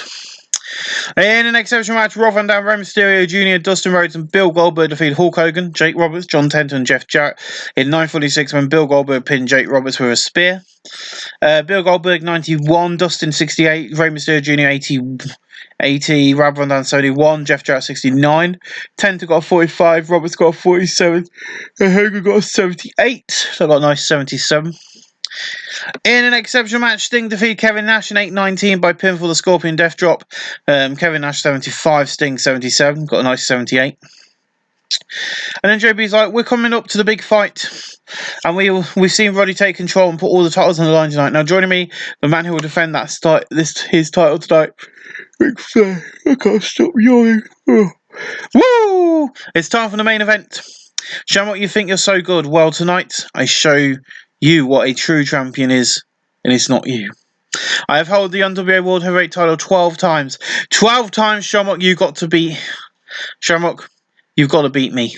In an exceptional match, Rob Van Dam, Rey Mysterio Jr., Dustin Rhodes, and Bill Goldberg defeated Hulk Hogan, Jake Roberts, John Tenton, and Jeff Jarrett in 9:46 when Bill Goldberg pinned Jake Roberts with a spear. Bill Goldberg 91, Dustin 68, Rey Mysterio Jr. 80, Rob Van Dam 71, Jeff Jarrett 69, Tenton got a 45, Roberts got a 47, and Hogan got a 78. So I got a nice 77. In an exceptional match, Sting defeated Kevin Nash in 8:19 by pinfall the Scorpion Death Drop. Kevin Nash 75, Sting 77, got a nice 78. And then JB's like, we're coming up to the big fight. And we've seen Roddy take control and put all the titles on the line tonight. Now joining me, the man who will defend his title tonight, Ric Flair. I can't stop yawning. Oh. Woo! It's time for the main event. Shamrock, you think you're so good. Well, tonight I show you what a true champion is, and it's not you. I have held the NWA World Heavyweight title 12 times. 12 times, Shamrock, you've got to beat me.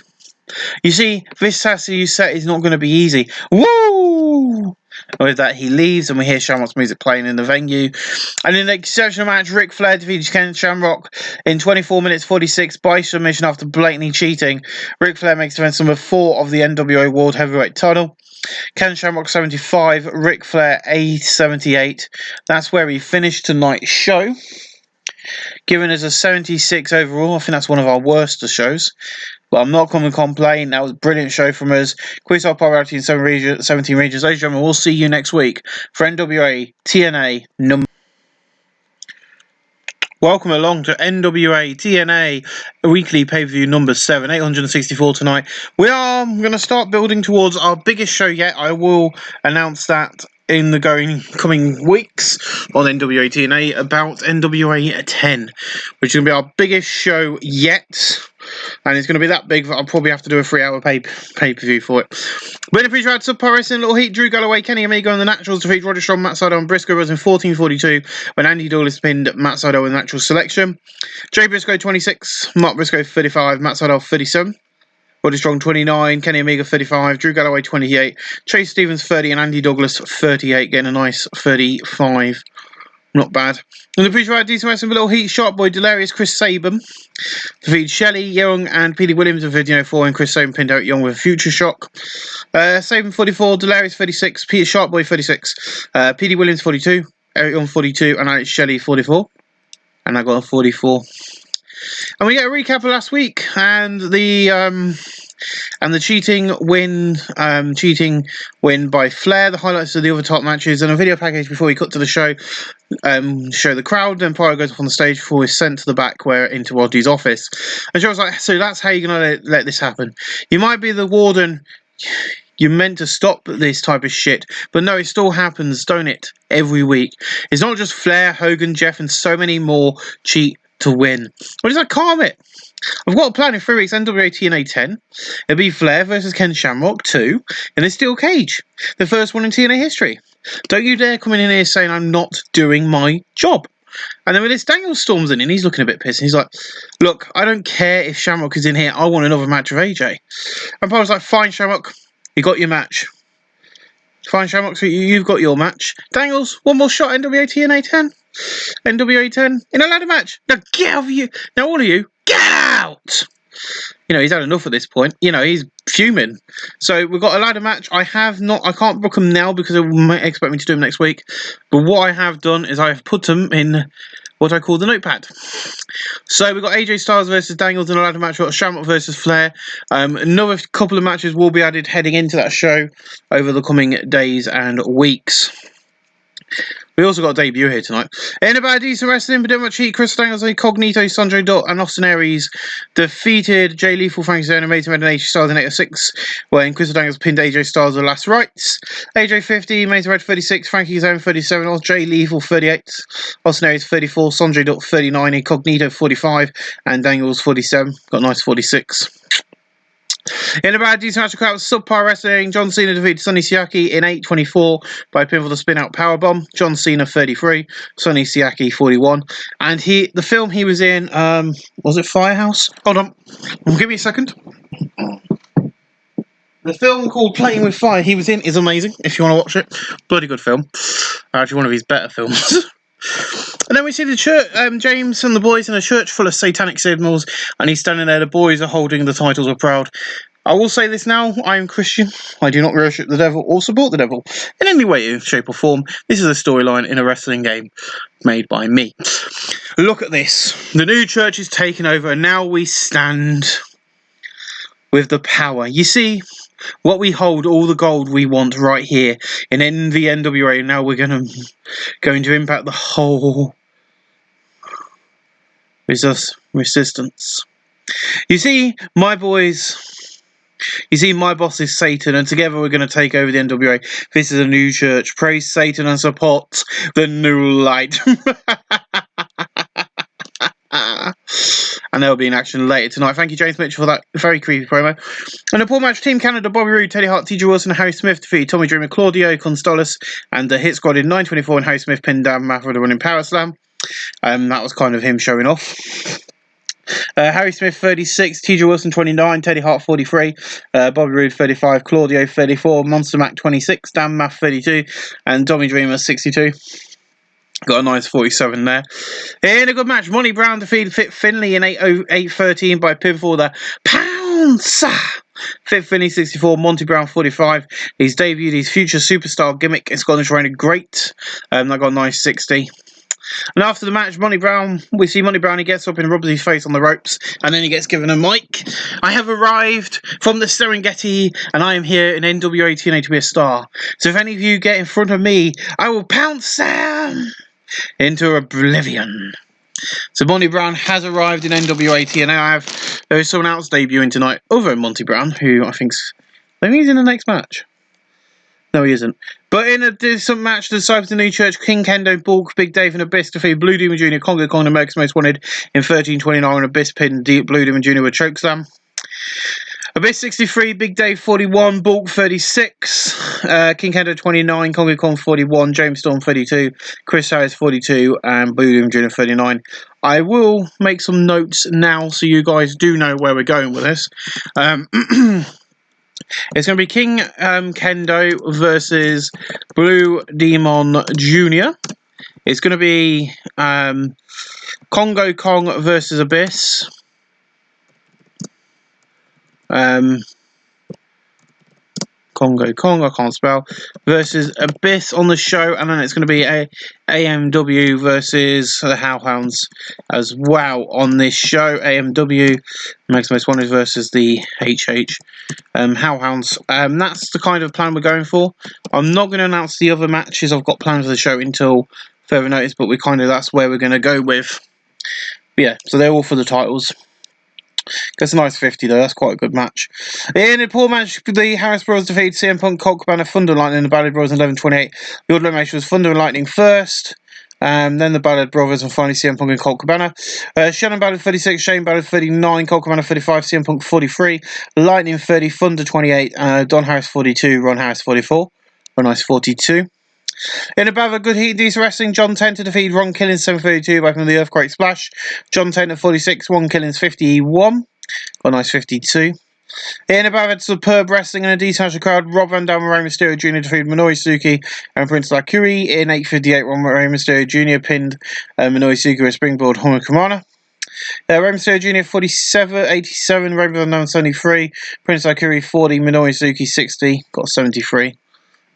You see, this Sassy set is not going to be easy. Woo! With that, he leaves, and we hear Shamrock's music playing in the venue. And in an exceptional match, Ric Flair defeated Ken Shamrock in 24 minutes 46 by submission after blatantly cheating. Ric Flair makes defense number 4 of the NWA World Heavyweight title. Ken Shamrock 75, Ric Flair 78. That's where we finished tonight's show. Giving us a 76 overall. I think that's one of our worst shows. But I'm not going to complain. That was a brilliant show from us. Quiz our popularity in 17 regions. Ladies and gentlemen, we'll see you next week for NWA TNA number. Welcome along to NWA TNA weekly pay-per-view number 7, 864 tonight. We are going to start building towards our biggest show yet. I will announce that in the coming weeks on NWA TNA about NWA 10, which is going to be our biggest show yet. And it's going to be that big that I'll probably have to do a 3-hour pay-per-view for it. Winner pre-tried Sub Pro Wrestling, Little Heat, Drew Galloway, Kenny Omega and the Naturals defeat Roger Strong, Matt Sydal and Briscoe was in 14:42 when Andy Douglas pinned Matt Sydal in Natural Selection. Jay Briscoe 26, Mark Briscoe 35, Matt Sydal 37. Roger Strong 29, Kenny Omega 35, Drew Galloway 28, Chase Stevens 30 and Andy Douglas 38, getting a nice 35. Not bad. In the pre-tried decent wrestling, Little Heat, Sharp Boy, Delirious, Chris Sabin defeated Shelley, Young and Petey Williams in 4 and Chris Sabin pinned out Young with a Future Shock. Sabin 44, Delirious 36, Peter Sharp Boy 36, Petey Williams 42, Eric Young 42 and Alex Shelley 44. And I got a 44. And we get a recap of last week and the cheating win by Flair, the highlights of the other top matches, and a video package before we cut to the show. Show the crowd, then Pyro goes up on the stage before he's sent to the back into Roddy's office. And Joe's like, so that's how you're going to let this happen. You might be the warden. You're meant to stop this type of shit. But no, it still happens, don't it? Every week. It's not just Flair, Hogan, Jeff, and so many more cheat to win. What is that? Calm it. I've got a plan in 3 weeks, NWA TNA 10. It'll be Flair versus Ken Shamrock 2 in a steel cage. The first one in TNA history. Don't you dare come in here saying I'm not doing my job. And then when this Daniel storms in, and he's looking a bit pissed, and he's like, look, I don't care if Shamrock is in here, I want another match with AJ. And Paul's like, fine, Shamrock, you got your match. Fine, Shamrock, so you've got your match. Daniels, one more shot, NWA TNA 10. NWA 10 in a ladder match. Now get out of you. Now all of you, get out. You know, he's had enough at this point. You know, he's fuming. So we've got a ladder match. I can't book them now because they might expect me to do them next week. But what I have done is I have put them in what I call the notepad. So we've got AJ Styles versus Daniels in a ladder match. We've got Shamrock versus Flair. Another couple of matches will be added heading into that show over the coming days and weeks. We also got a debut here tonight. In about decent wrestling, but don't much heat. Chris Daniels, Incognito, Sandro Dot, and Austin Aries defeated Jay Lethal, Frankie Zone, Amazing Red, and AJ Styles in 8 of 6, when Chris Daniels pinned AJ Styles the last rights. AJ 50, Amazing Red 36, Frankie Zone 37, Jay Lethal 38, Austin Aries 34, Sandro Dot 39, Incognito 45, and Daniels 47. Got a nice 46. In a bad decent match, crowd subpar wrestling. John Cena defeated Sonny Siaki in 8:24 by pinfall the spin out powerbomb. John Cena 33, Sonny Siaki 41, and the film he was in, was it Firehouse? Hold on, give me a second. The film called Playing with Fire he was in is amazing. If you want to watch it, bloody good film. Actually, one of his better films. And then we see the church, James and the boys in a church full of satanic symbols, and he's standing there. The boys are holding the titles of proud. I will say this now, I am Christian. I do not worship the devil or support the devil in any way, shape or form. This is a storyline in a wrestling game made by me. Look at this. The new church is taken over, and now we stand with the power. You see, what we hold, all the gold we want right here in the NWA, and now we're going to impact the whole resistance. You see, my boys, my boss is Satan, and together we're going to take over the NWA. This is a new church. Praise Satan and support the new light. And there'll be an action later tonight. Thank you, James Mitchell, for that very creepy promo. And a poor match, Team Canada, Bobby Roode, Teddy Hart, TJ Wilson, and Harry Smith defeated Tommy Dreamer, Claudio Constolis, and the Hit Squad in 9:24, and Harry Smith pinned down Matt with a running power slam. That was kind of him showing off. Harry Smith 36, TJ Wilson 29, Teddy Hart 43, Bobby Roode 35, Claudio 34, Monster Mac 26, Dan Math 32, and Tommy Dreamer 62. Got a nice 47 there. In a good match, Monty Brown defeated Fit Finley in 8:13 by pinfall the Pouncer. Fit Finley 64, Monty Brown 45. He's debuted his future superstar gimmick. It's got a great. That got a nice 60. And after the match, we see Monty Brown, he gets up and rubs his face on the ropes, and then he gets given a mic. I have arrived from the Serengeti, and I am here in NWA TNA to be a star. So if any of you get in front of me, I will pounce them into oblivion. So Monty Brown has arrived in NWA TNA. There's someone else debuting tonight, other than Monty Brown, who I think's maybe he's in the next match. No, he isn't. But in a decent match, the Disciples of the New Church, King Kendo, Bulk, Big Dave, and Abyss defeated Blue Demon Jr., Congo Kong, and America's Most Wanted in 13:29, and Abyss pinned Blue Demon Jr. with chokeslam. Abyss 63, Big Dave 41, Bulk 36, King Kendo 29, Congo Kong 41, James Storm 32, Chris Harris 42, and Blue Demon Jr. 39. I will make some notes now so you guys do know where we're going with this. It's going to be King Kendo versus Blue Demon Jr. It's going to be Congo Kong versus Abyss. Congo Kong, I can't spell, versus Abyss on the show, and then it's going to be AMW versus the Hellhounds as well on this show. AMW, Max Most Wanted versus the HH Hellhounds. That's the kind of plan we're going for. I'm not going to announce the other matches I've got planned for the show until further notice, but that's where we're going to go with. But yeah, so they're all for the titles. Gets a nice 50 though, that's quite a good match. In a poor match, the Harris Bros defeated CM Punk, Colt Cabana, Thunder and Lightning, and the Ballad Bros in 11:28. The order match was Thunder and Lightning first, then the Ballad Brothers, and finally CM Punk and Colt Cabana. Shannon Ballad 36, Shane Ballad 39, Colt Cabana 35, CM Punk 43, Lightning 30, Thunder 28, Don Harris 42, Ron Harris 44. A nice 42. In about a good heat, decent wrestling, John Tenter defeated Ron Killings 7:32 by from the Earthquake Splash. John Tenter 46, Ron Killings 51. A nice 52. In about superb wrestling and a decent crowd, Rob Van Dam and Rey Mysterio Jr. defeated Minoru Suzuki and Prince Lakuri in 8:58. Rey Mysterio Jr. pinned Minoru Suzuki with springboard Hanakamana. Rey Mysterio Jr. 47, 87, Rey Van Dam 73, Prince Lakuri 40, Minoru Suzuki 60, got 73.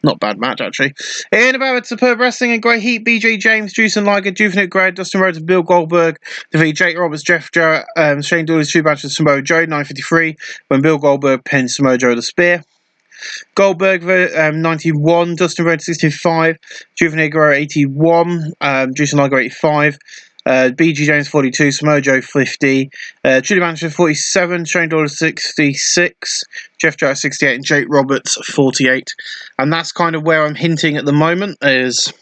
Not bad match, actually. In about Superb Wrestling and Great Heat, BJ James, Juice and Liger, Juvenile Grad, Dustin Rhodes and Bill Goldberg defeat Jake Roberts, Jeff Jarrett, Shane Dooley's two matches, Samoa Joe, 9:53, when Bill Goldberg pins Samoa Joe with a spear. Goldberg 91, Dustin Rhodes 65, Juvenile Guerrero 81, Juice and Liger 85, BG James 42, Samoa Joe 50, Julie Manager 47, Shane Doyle 66, Jeff Jarrett 68, and Jake Roberts 48. And that's kind of where I'm hinting at the moment is,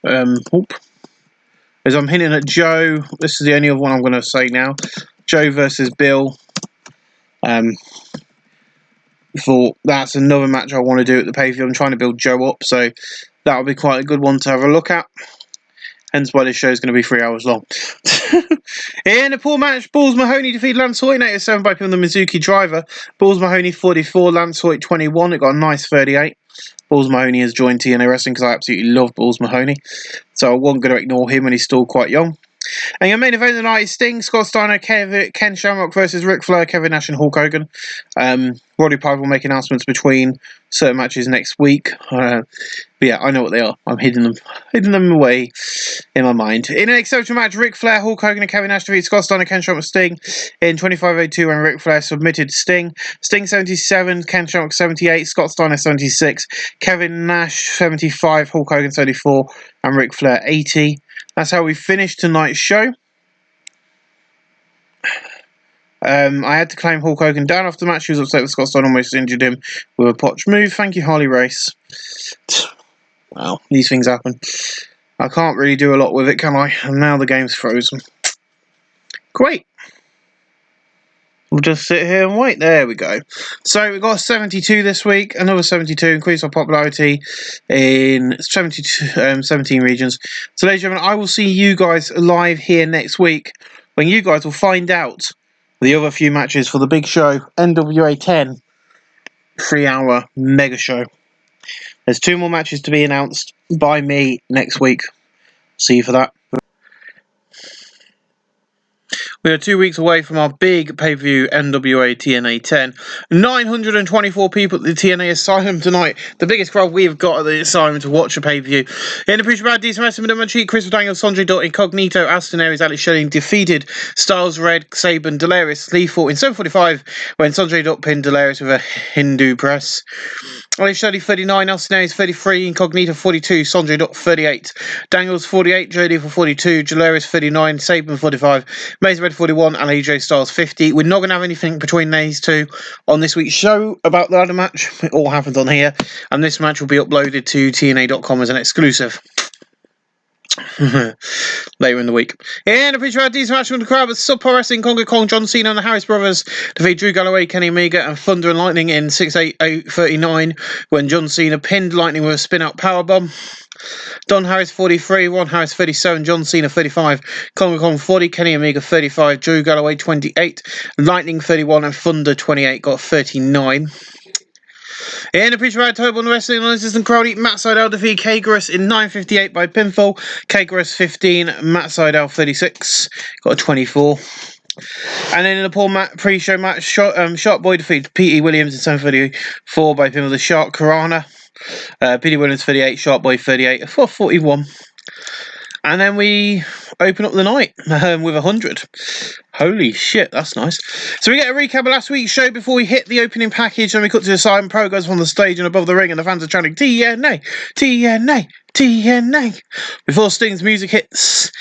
I'm hinting at Joe. This is the only other one I'm going to say now. Joe versus Bill. Thought that's another match I want to do at the pay-per-view. I'm trying to build Joe up, so that'll be quite a good one to have a look at. Hence why this show is going to be 3 hours long. In a pool match, Balls Mahoney defeated Lance Hoyt 8-7 by pin the Mizuki driver. Balls Mahoney 44, Lance Hoyt 21. It got a nice 38. Balls Mahoney has joined TNA Wrestling because I absolutely love Balls Mahoney. So I wasn't going to ignore him when he's still quite young. And your main event of the night is Sting, Scott Steiner, Ken Shamrock versus Ric Flair, Kevin Nash and Hulk Hogan. Roddy Piper will make announcements between certain matches next week. But yeah, I know what they are. I'm hiding them away in my mind. In an exceptional match, Ric Flair, Hulk Hogan and Kevin Nash defeat Scott Steiner, Ken Shamrock, Sting in 25:02 when Ric Flair submitted Sting. Sting 77, Ken Shamrock 78, Scott Steiner 76, Kevin Nash 75, Hulk Hogan 74, and Ric Flair 80. That's how we finished tonight's show. I had to claim Hulk Hogan down after the match. He was upset with Scott Steiner, almost injured him with a botch move. Thank you, Harley Race. Well, these things happen. I can't really do a lot with it, can I? And now the game's frozen. Great. We'll just sit here and wait. There we go. So we've got 72 this week. Another 72. Increase our popularity in 17 regions. So ladies and gentlemen, I will see you guys live here next week when you guys will find out the other few matches for the big show, NWA 10 3-hour mega show. There's 2 more matches to be announced by me next week. See you for that. We are 2 weeks away from our big pay-per-view NWA TNA 10. 924 people at the TNA Asylum tonight. The biggest crowd we've got at the Asylum to watch a pay-per-view. In the push about decent wrestling, Machi, Chris Daniels, Sanjay Dutt, Incognito, Aston Aries, Alex Shelley defeated Styles, Red, Saban, Delirious, Lethal in 7:45 when Sanjay Dutt pinned Delirious with a Hindu press. Alex Shelley 39, Aston Aries 33, Incognito 42, Sanjay Dutt 38, Daniels 48, Joe Lethal 42, Delirious 39, Saban 45, Mason Red 41 and AJ Styles 50. We're not going to have anything between these two on this week's show about the ladder match. It all happens on here, and this match will be uploaded to TNA.com as an exclusive later in the week. In a picture of these match from the crowd with Sub Pro Wrestling, Congo Kong, John Cena and the Harris Brothers defeat Drew Galloway, Kenny Omega and Thunder and Lightning in 6-8-39 when John Cena pinned Lightning with a spin-out powerbomb. Don Harris 43, Ron Harris 37, John Cena 35, Congo Kong 40, Kenny Omega 35, Drew Galloway 28, Lightning 31 and Thunder 28 got 39. In a picture of October on the Wrestling Analysis and Crowley, Matt Sydal defeated Kagras in 9:58 by pinfall. Kagras 15, Matt Sydal 36, got a 24. And then in the poor pre-show match, Shark Boy defeated P.E. Williams in 7:34 by pinfall. The Shark Karana. P.D. Williams 38, Shark Boy 38, 41. And then we open up the night with 100. Holy shit, that's nice. So we get a recap of last week's show before we hit the opening package, and we cut to the Silent Pro goes on the stage and above the ring, and the fans are chanting TNA, TNA, TNA before Sting's music hits.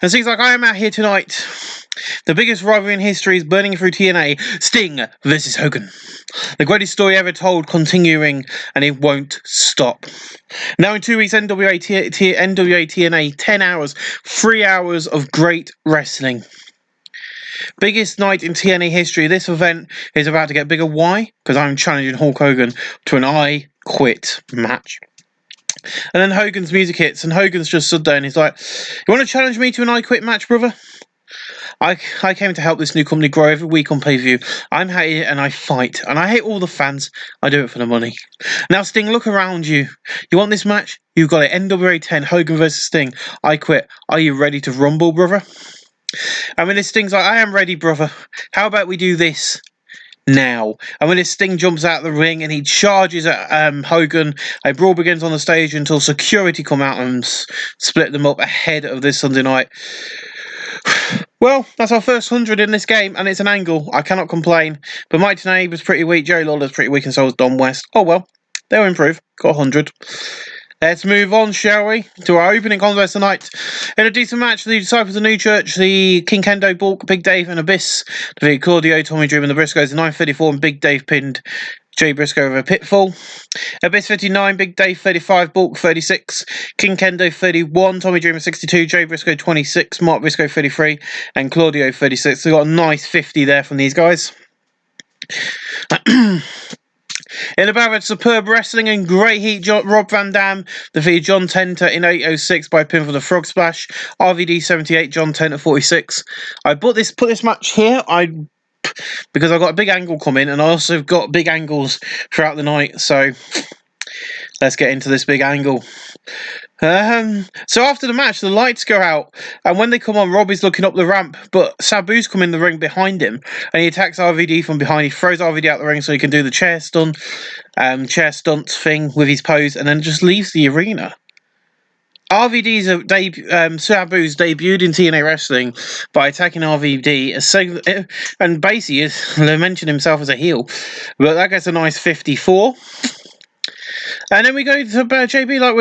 And Sting's like, I am out here tonight. The biggest rivalry in history is burning through TNA. Sting versus Hogan. The greatest story ever told, continuing, and it won't stop. Now in 2 weeks, NWA TNA, 10 hours, 3 hours of great wrestling. Biggest night in TNA history. This event is about to get bigger. Why? Because I'm challenging Hulk Hogan to an I Quit match. And then Hogan's music hits, and Hogan's just stood there and he's like, you want to challenge me to an I Quit match, brother? I came to help this new company grow every week on pay-per-view. I'm here and I fight. And I hate all the fans. I do it for the money. Now, Sting, look around you. You want this match? You've got it. NWA 10, Hogan versus Sting. I Quit. Are you ready to rumble, brother? I mean, this Sting's like, I am ready, brother. How about we do this? now. And when his Sting jumps out of the ring and he charges at Hogan, a brawl begins on the stage until security come out and split them up ahead of this Sunday night. Well, that's our first 100 in this game, and it's an angle. I cannot complain. But Mike TNA was pretty weak, Jerry Lawler's pretty weak, and so was Don West. Oh well, they'll improve. Got 100. Let's move on, shall we, to our opening contest tonight. In a decent match, the Disciples of New Church, the King Kendo, Bulk, Big Dave, and Abyss defeated Cordio, Tommy Dream, and the Briscoes in 9:34, and Big Dave pinned Jay Briscoe with a pitfall. Abyss 59, Big Dave 35, Bulk 36, King Kendo 31, Tommy Dreamer 62, Jay Briscoe 26, Mark Briscoe 33, and Claudio 36. So we got a nice 50 there from these guys. In about superb wrestling and great heat, Rob Van Dam defeated John Tenter in 8:06 by pin for the Frog Splash. RVD 78, John Tenter 46. I put this match here because I've got a big angle coming, and I also got big angles throughout the night. So let's get into this big angle. So after the match, the lights go out, and when they come on, Rob is looking up the ramp, but Sabu's come in the ring behind him, and he attacks RVD from behind. He throws RVD out the ring so he can do the chair stunt thing with his pose, and then just leaves the arena. RVD's Sabu's debuted in TNA wrestling by attacking RVD, and basically they mention himself as a heel, but that gets a nice 54. And then we go to JB, like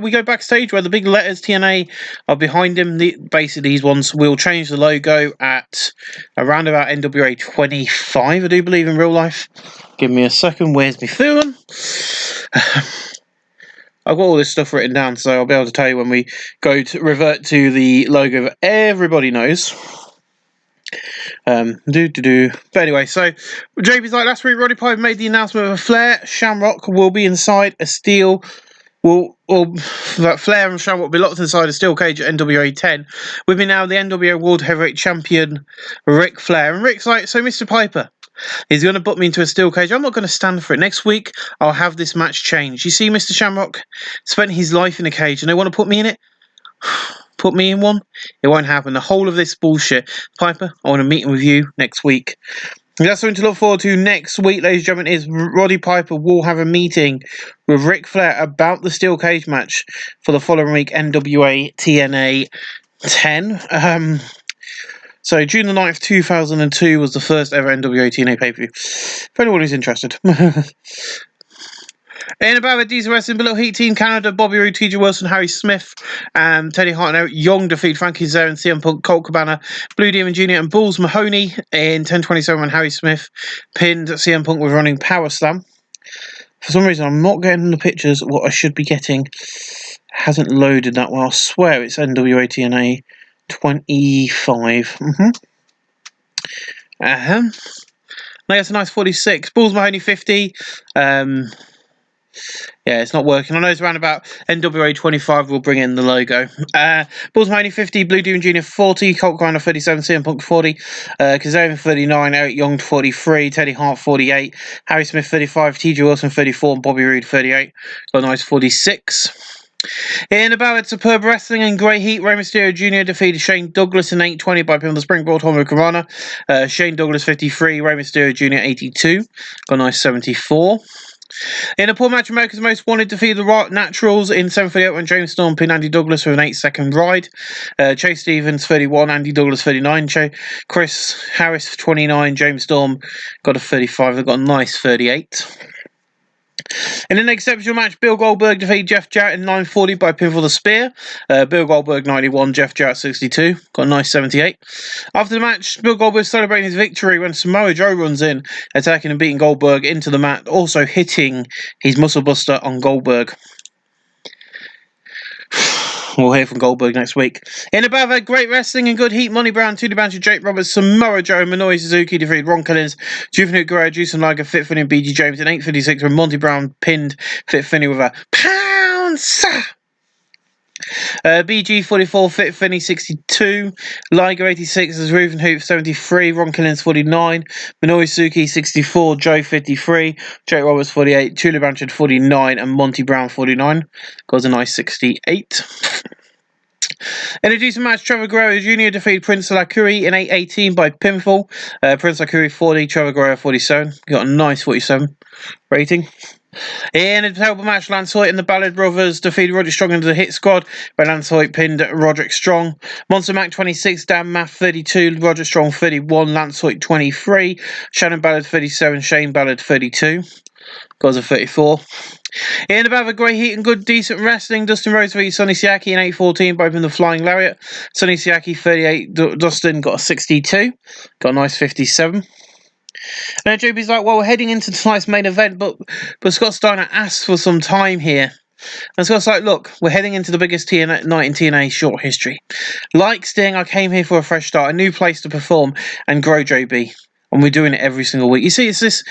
we go backstage where the big letters TNA are behind him. Basically, these ones will change the logo at around about NWA 25, I do believe, in real life. Give me a second. Where's my phone? I've got all this stuff written down, so I'll be able to tell you when we go to revert to the logo that everybody knows. But anyway, so JB's like, last week Roddy Piper made the announcement of a Flair Shamrock will be inside a steel that Flair and Shamrock will be locked inside a steel cage at NWA 10. With me now, the NWA World Heavyweight Champion Ric Flair. And Ric's like, so Mr. Piper, he's going to put me into a steel cage. I'm not going to stand for it. Next week, I'll have this match changed. You see, Mr. Shamrock spent his life in a cage and they want to put me in it? Put me in one? It won't happen. The whole of this bullshit. Piper, I want to meet with you next week. That's something to look forward to next week, ladies and gentlemen, is Roddy Piper will have a meeting with Ric Flair about the steel cage match for the following week, NWA TNA 10. So June the 9th, 2002 was the first ever NWA TNA pay-per-view. For anyone who's interested. In about a diesel wrestling below Heat Team Canada, Bobby Roode, TJ Wilson, Harry Smith, Teddy Hart and Eric Young defeat Frankie Zare and CM Punk, Colt Cabana, Blue Demon Jr. and Bulls Mahoney in 10:27 when Harry Smith pinned CM Punk with running power slam. For some reason, I'm not getting the pictures of what I should be getting. It hasn't loaded that well. I swear it's NWA TNA 25. That's a nice 46. Bulls Mahoney 50. Yeah, it's not working. I know it's around about NWA 25 will bring in the logo. Bulls Mahoney 50, Blue Demon Jr. 40, Colt Cabana 37, CM Punk 40, Kazarian 39, Eric Young 43, Teddy Hart 48, Harry Smith 35, TJ Wilson 34, and Bobby Roode 38. Got a nice 46. In about superb wrestling and great heat, Rey Mysterio Jr. defeated Shane Douglas in 8:20 by pin on the springboard, Tomo Corona. Shane Douglas 53, Rey Mysterio Jr. 82. Got a nice 74. In a poor match, America's Most Wanted defeated the Naturals in 7:38 when James Storm pinned Andy Douglas with an 8-second ride. Chase Stevens 31, Andy Douglas 39, Chris Harris 29, James Storm got a 35. They got a nice 38. In an exceptional match, Bill Goldberg defeated Jeff Jarrett in 9:40 by pinfall the spear. Bill Goldberg 91, Jeff Jarrett 62. Got a nice 78. After the match, Bill Goldberg celebrating his victory when Samoa Joe runs in, attacking and beating Goldberg into the mat, also hitting his muscle buster on Goldberg. We'll hear from Goldberg next week. In about that great wrestling and good heat, Monty Brown, Tudor Banter, Jake Roberts, Samoa Joe, Minoru Suzuki defeated Ron Collins, Juvenile Guerrero, Juice Liger, Fit Finney, and BG James in 8:56 when Monty Brown pinned Fit Finney with a pounce. BG 44, Fit Finney 62, Liger 86, Ruven Hoop 73, Ron Collins 49, Minoru Suzuki 64, Joe 53, Jake Roberts 48, Tudor Banter 49, and Monty Brown 49. Got a nice 68. In a decent match, Trevor Guerrero Jr. defeated Prince Lakuri in 8:18 by pinfall. Prince Lakuri 40, Trevor Guerrero 47. Got a nice 47 rating. In a terrible match, Lance Hoyt and the Ballard Brothers defeated Roderick Strong into the Hit Squad, where Lance Hoyt pinned Roderick Strong. Monster Mac 26, Dan Math 32, Roderick Strong 31, Lance Hoyt 23, Shannon Ballard 37, Shane Ballard 32. Guys are 34. In about the great heat and good decent wrestling, Dustin Rhodes defeated Sonny Siaki in 8:14 by the Flying Lariat. Sonny Siaki 38, Dustin got a 62, got a nice 57. And JB's like, well, we're heading into tonight's main event, but Scott Steiner asked for some time here. And Scott's like, look, we're heading into the biggest TNA night in TNA short history. Like Sting, I came here for a fresh start, a new place to perform and grow, JB. And we're doing it every single week. You see, it's this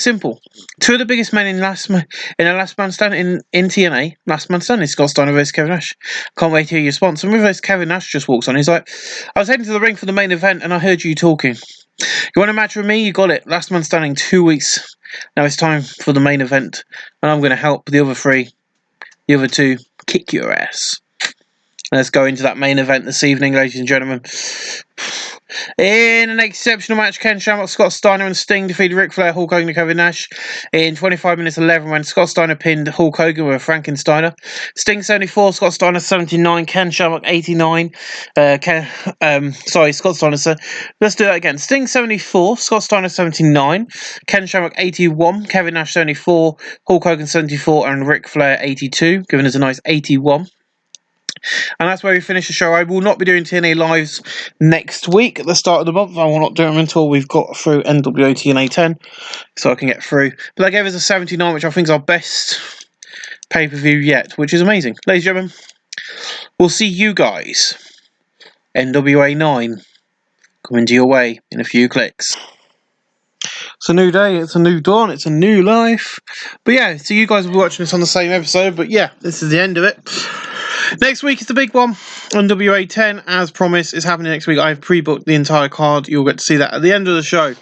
simple. Two of the biggest men in a last man standing in TNA, last man standing, Scott Steiner versus Kevin Nash. Can't wait to hear your response. And with Kevin Nash just walks on. He's like, I was heading to the ring for the main event and I heard you talking. You want a match with me? You got it. Last man standing 2 weeks. Now it's time for the main event. And I'm going to help the other two, kick your ass. Let's go into that main event this evening, ladies and gentlemen. In an exceptional match, Ken Shamrock, Scott Steiner and Sting defeated Ric Flair, Hulk Hogan and Kevin Nash in 25 minutes 11 when Scott Steiner pinned Hulk Hogan with a Frankensteiner. Sting 74, Scott Steiner 79, Ken Shamrock 89. Scott Steiner. Let's do that again. Sting 74, Scott Steiner 79, Ken Shamrock 81, Kevin Nash 74, Hulk Hogan 74, and Ric Flair 82, giving us a nice 81. And that's where we finish the show. I will not be doing TNA lives next week at the start of the month. I will not do them until we've got through NWO TNA 10, so I can get through. But that gave us a 79, which I think is our best pay-per-view yet, which is amazing. Ladies and gentlemen, we'll see you guys NWA 9 coming to your way in a few clicks. It's a new day, it's a new dawn, it's a new life. But yeah, so you guys will be watching this on the same episode, but yeah, this is the end of it. Next week is the big one. NWA 10, as promised, is happening next week. I've pre-booked the entire card. You'll get to see that at the end of the show.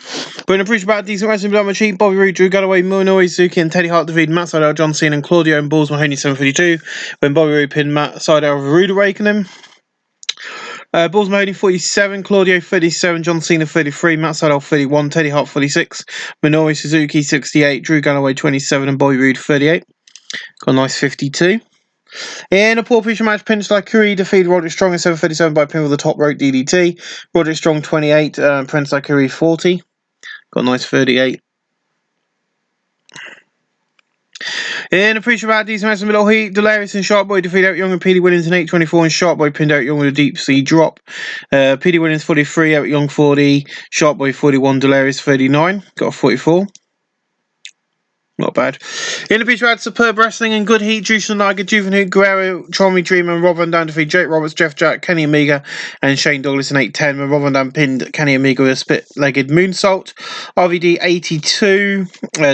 But in a preach about decent wrestling, Blood Machine, Bobby Roode, Drew Galloway, Minoru Suzuki, and Teddy Hart defeated Matt Sydal, John Cena, and Claudio and Balls Mahoney 752 when Bobby Roode pinned Matt Sydal with a Rude Awakening. Balls Mahoney 47, Claudio 37, John Cena 33, Matt Sydal 31, Teddy Hart 46, Minoru Suzuki 68, Drew Galloway 27, and Bobby Roode 38. Got a nice 52. In a poor feature match, Prince Lakuri defeated Roderick Strong in 7:37 by pin with the top rope DDT. Roderick Strong 28, Prince Lakuri 40. Got a nice 38. In a pre-show match, decent match in the middle heat, Delirious and Sharkboy defeated Eric Young and PD Williams in 8:24, and Sharkboy pinned Eric Young with a deep sea drop. PD Williams 43, Eric Young 40, Sharkboy 41, Delirious 39. Got a 44. Not bad. In the feature had superb wrestling and good heat. Jushin Liger, Juvenile, Guerrero, Tommy Dreamer, and Rob Van Dam defeated Jake Roberts, Jeff Jarrett, Kenny Omega, and Shane Douglas in 8:10. When Rob Van Dam pinned Kenny Omega with a split-legged moonsault. RVD 82,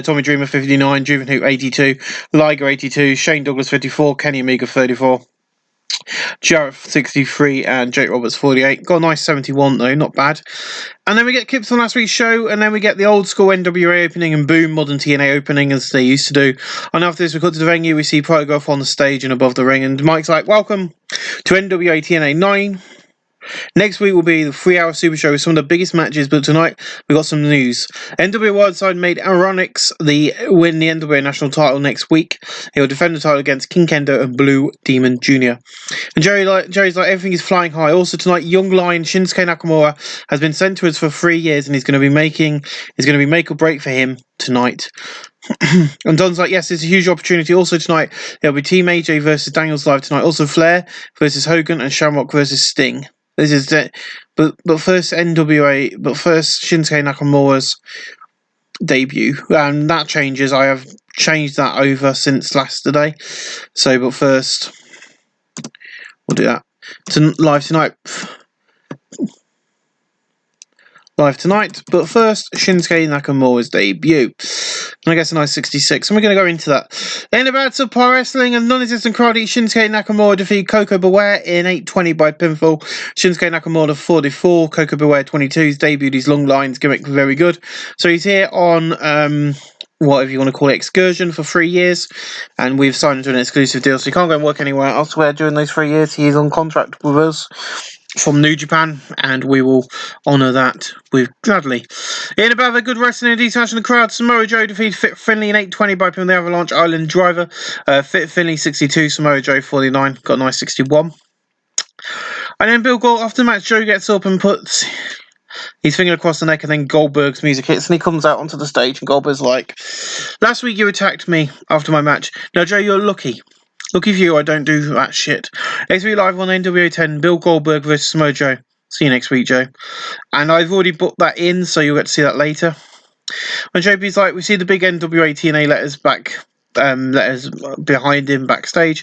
Tommy Dreamer 59, Juvenile 82, Liger 82, Shane Douglas 54, Kenny Omega 34. Jarrett 63 and Jake Roberts 48. Got a nice 71 though, not bad. And then we get clips on last week's show, and then we get the old school NWA opening and boom modern TNA opening as they used to do. And after this we cut to the venue, we see Protograph on the stage and above the ring, and Mike's like, welcome to NWA TNA 9. Next week will be the 3-hour Super Show with some of the biggest matches, but tonight we got some news. NWA Wildside made Aronix win the NWA National title next week. He will defend the title against King Kendo and Blue Demon Jr. And Jerry's like, everything is flying high. Also tonight, Young Lion Shinsuke Nakamura has been sent to us for 3 years, and he's going to be make or break for him tonight. And Don's like, yes, it's a huge opportunity. Also tonight, there'll be Team AJ versus Daniels live tonight. Also Flair versus Hogan and Shamrock versus Sting. This is but first NWA, but first Shinsuke Nakamura's debut, and that changes. I have changed that over since last today. So, but first, we'll do that live tonight. But first, Shinsuke Nakamura's debut. And I guess a nice 66. And we're going to go into that. In about to Pro Wrestling, and non-existent crowd eat Shinsuke Nakamura defeat Koko Beware in 8:20 by pinfall. Shinsuke Nakamura 44, Koko Beware 22. He's debuted his long lines gimmick very good. So he's here on whatever you want to call it, excursion for 3 years, and we've signed into an exclusive deal, so he can't go and work anywhere elsewhere during those 3 years. He is on contract with us from New Japan, and we will honour that with gladly. In about a good wrestling and decent match in the crowd, Samoa Joe defeated Fit Finley in 8:20 by pin the Avalanche Island Driver. Fit Finley 62, Samoa Joe 49, got a nice 61. And then Bill Gold, after the match, Joe gets up and puts his finger across the neck, and then Goldberg's music hits, and he comes out onto the stage, and Goldberg's like, "Last week you attacked me after my match. Now, Joe, you're lucky. Lucky for you, I don't do that shit." Next week live on NWO 10, Bill Goldberg versus Samoa Joe. See you next week, Joe. And I've already booked that in, so you'll get to see that later. And JP's like, we see the big NWA TNA letters behind him backstage.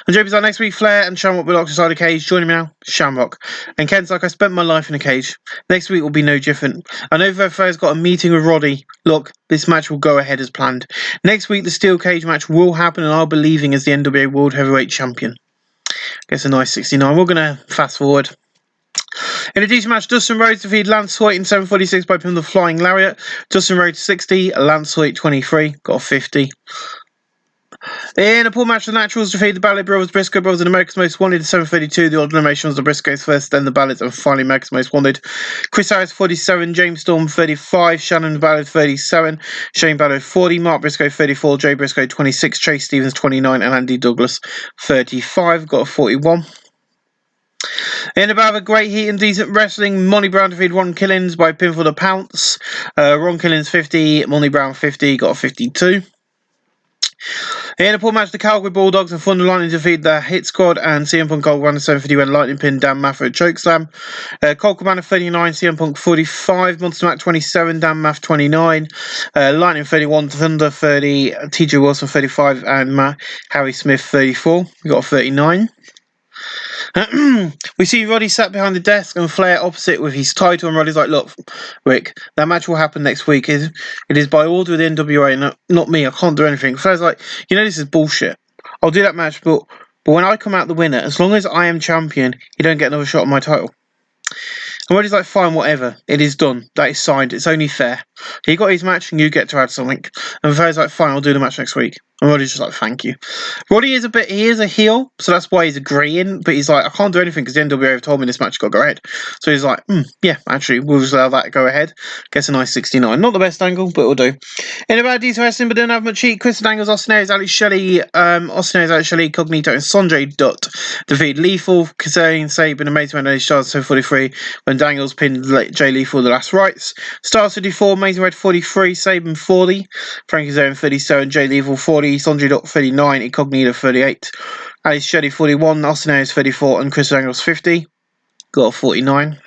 And JP's like, next week Flair and Shamrock will be locked inside a cage. Join me now, Shamrock. And Ken's like, I spent my life in a cage. Next week will be no different. I know Flair's got a meeting with Roddy. Look, this match will go ahead as planned. Next week the steel cage match will happen, and I'll be leaving as the NWA World Heavyweight Champion. Gets a nice 69. We're going to fast forward. In a decent match, Dustin Rhodes defeated Lance Hoyt in 7:46 by pin the Flying Lariat. Dustin Rhodes 60, Lance Hoyt 23, got a 50. In a poor match, the Naturals defeated the Ballet Brothers, Briscoe Brothers, and America's Most Wanted in 7:32. The odd elimination was the Briscoes first, then the Ballets, and finally America's Most Wanted. Chris Harris 47, James Storm 35, Shannon Ballard 37, Shane Ballard 40, Mark Briscoe 34, Jay Briscoe 26, Chase Stevens 29, and Andy Douglas 35, got a 41. In about a great heat and decent wrestling, Monty Brown defeated Ron Killings by pinfall to Pounce. Ron Killings 50, Monty Brown 50, got a 52. In a poor match, the Calgary Bulldogs and Thunder Lightning defeated the Hit Squad and CM Punk Gold Runner 750 when Lightning pinned Dan Maff at Chokeslam. Colt Cabana 39, CM Punk 45, Monster Mac 27, Dan Maff 29, Lightning 31, Thunder 30, TJ Wilson 35, and Harry Smith 34. We got a 39. We see Roddy sat behind the desk and Flair opposite with his title, and Roddy's like, look, Rick, that match will happen next week. It is by order of the NWA, not me. I can't do anything. Flair's like, this is bullshit. I'll do that match, but when I come out the winner, as long as I am champion, you don't get another shot at my title. And Roddy's like, fine, whatever. It is done. That is signed. It's only fair. He got his match and you get to add something. And Flair's like, fine, I'll do the match next week. And Roddy's just like, thank you. Roddy is a heel, so that's why he's agreeing, but he's like, I can't do anything because the NWA have told me this match has got to go ahead. So he's like, yeah, actually, we'll just allow that to go ahead. Gets a nice 69. Not the best angle, but it'll do. In about decent wrestling, but don't have much heat. Chris Daniels, Austin Aries, Alex Shelley, Cognito, and Sanjay Dutt defeat Lethal, Kazane, Sabin, and Amazing Red Stars 43 when Daniels pinned Jay Lethal the last rights. Stars 54, Amazing Red 43, Sabin 40, Frankie Zone 37, Jay Lethal 40, Sanjay Dutt 39, Incognito 38, Alex Shelley 41, Austin Aries 34, and Chris Daniels 50. Got a 49.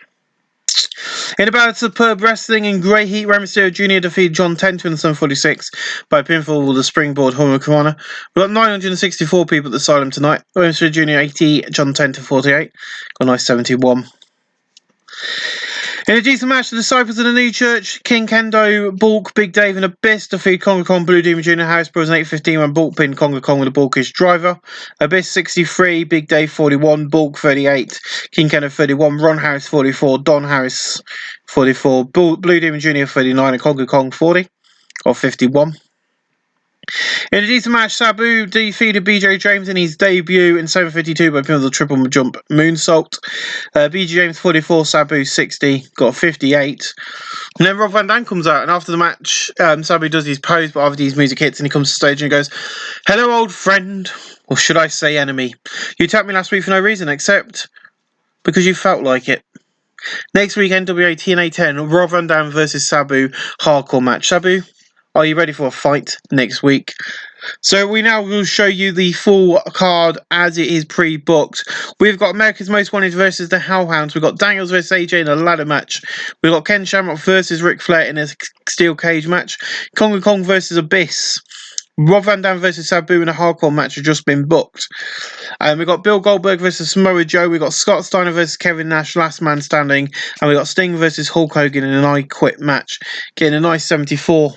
In about superb wrestling in Grey Heat, Rey Mysterio Jr. defeated John Tenta in 7:46 by pinfall with the springboard Hurricanrana. We've got 964 people at the Asylum tonight. Rey Mysterio Jr. 80, John Tenta 48. Got a nice 71. In a decent match, the Disciples of the New Church, King Kendo, Bulk, Big Dave, and Abyss defeat Conga Kong, Blue Demon Jr., Harris Bros. In 8:15 when Bulk pinned Conga Kong with a Bulkish driver. Abyss 63, Big Dave 41, Bulk 38, King Kendo 31, Ron Harris 44, Don Harris 44, Blue Demon Jr. 39, and Conga Kong 40, or 51. In a decent match, Sabu defeated BJ James in his debut in 7:52 by pinning the triple jump moonsault. BJ James 44, Sabu 60, got 58. And then Rob Van Dam comes out, and after the match, Sabu does his pose, but after his music hits, and he comes to the stage and goes, "Hello, old friend, or should I say enemy? You attacked me last week for no reason, except because you felt like it. Next week, NWA TNA 10, Rob Van Dam versus Sabu, hardcore match. Sabu, are you ready for a fight next week?" So we now will show you the full card as it is pre-booked. We've got America's Most Wanted versus the Hellhounds. We've got Daniels versus AJ in a ladder match. We've got Ken Shamrock versus Ric Flair in a steel cage match. Conga Kong versus Abyss. Rob Van Dam versus Sabu in a hardcore match has just been booked. We've got Bill Goldberg versus Samoa Joe. We've got Scott Steiner versus Kevin Nash, last man standing. And we've got Sting versus Hulk Hogan in an I Quit match. Getting a nice 74.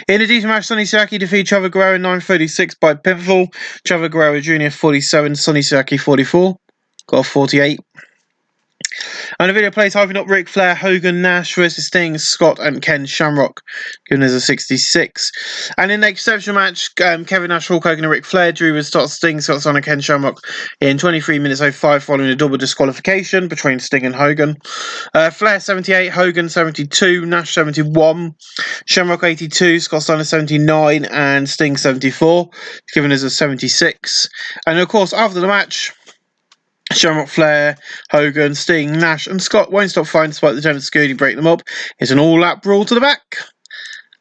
In a decent match, Sonny Siaki defeated Trevor Guerrero in 9:36 by pinfall. Trevor Guerrero Jr. 47, Sonny Siaki 44. Got a 48. And the video plays hyping up Ric Flair, Hogan, Nash versus Sting, Scott, and Ken Shamrock, given as a 66. And in the exceptional match, Kevin Nash, Hulk Hogan, and Ric Flair drew with Sting, Scott, and Ken Shamrock in 23 minutes 05 following a double disqualification between Sting and Hogan. Flair 78, Hogan 72, Nash 71, Shamrock 82, Scott Steiner 79, and Sting 74, given as a 76. And of course, after the match, Shamrock, Flair, Hogan, Sting, Nash, and Scott won't stop fighting despite the attempt to Scooty break them up. It's an all-out brawl to the back.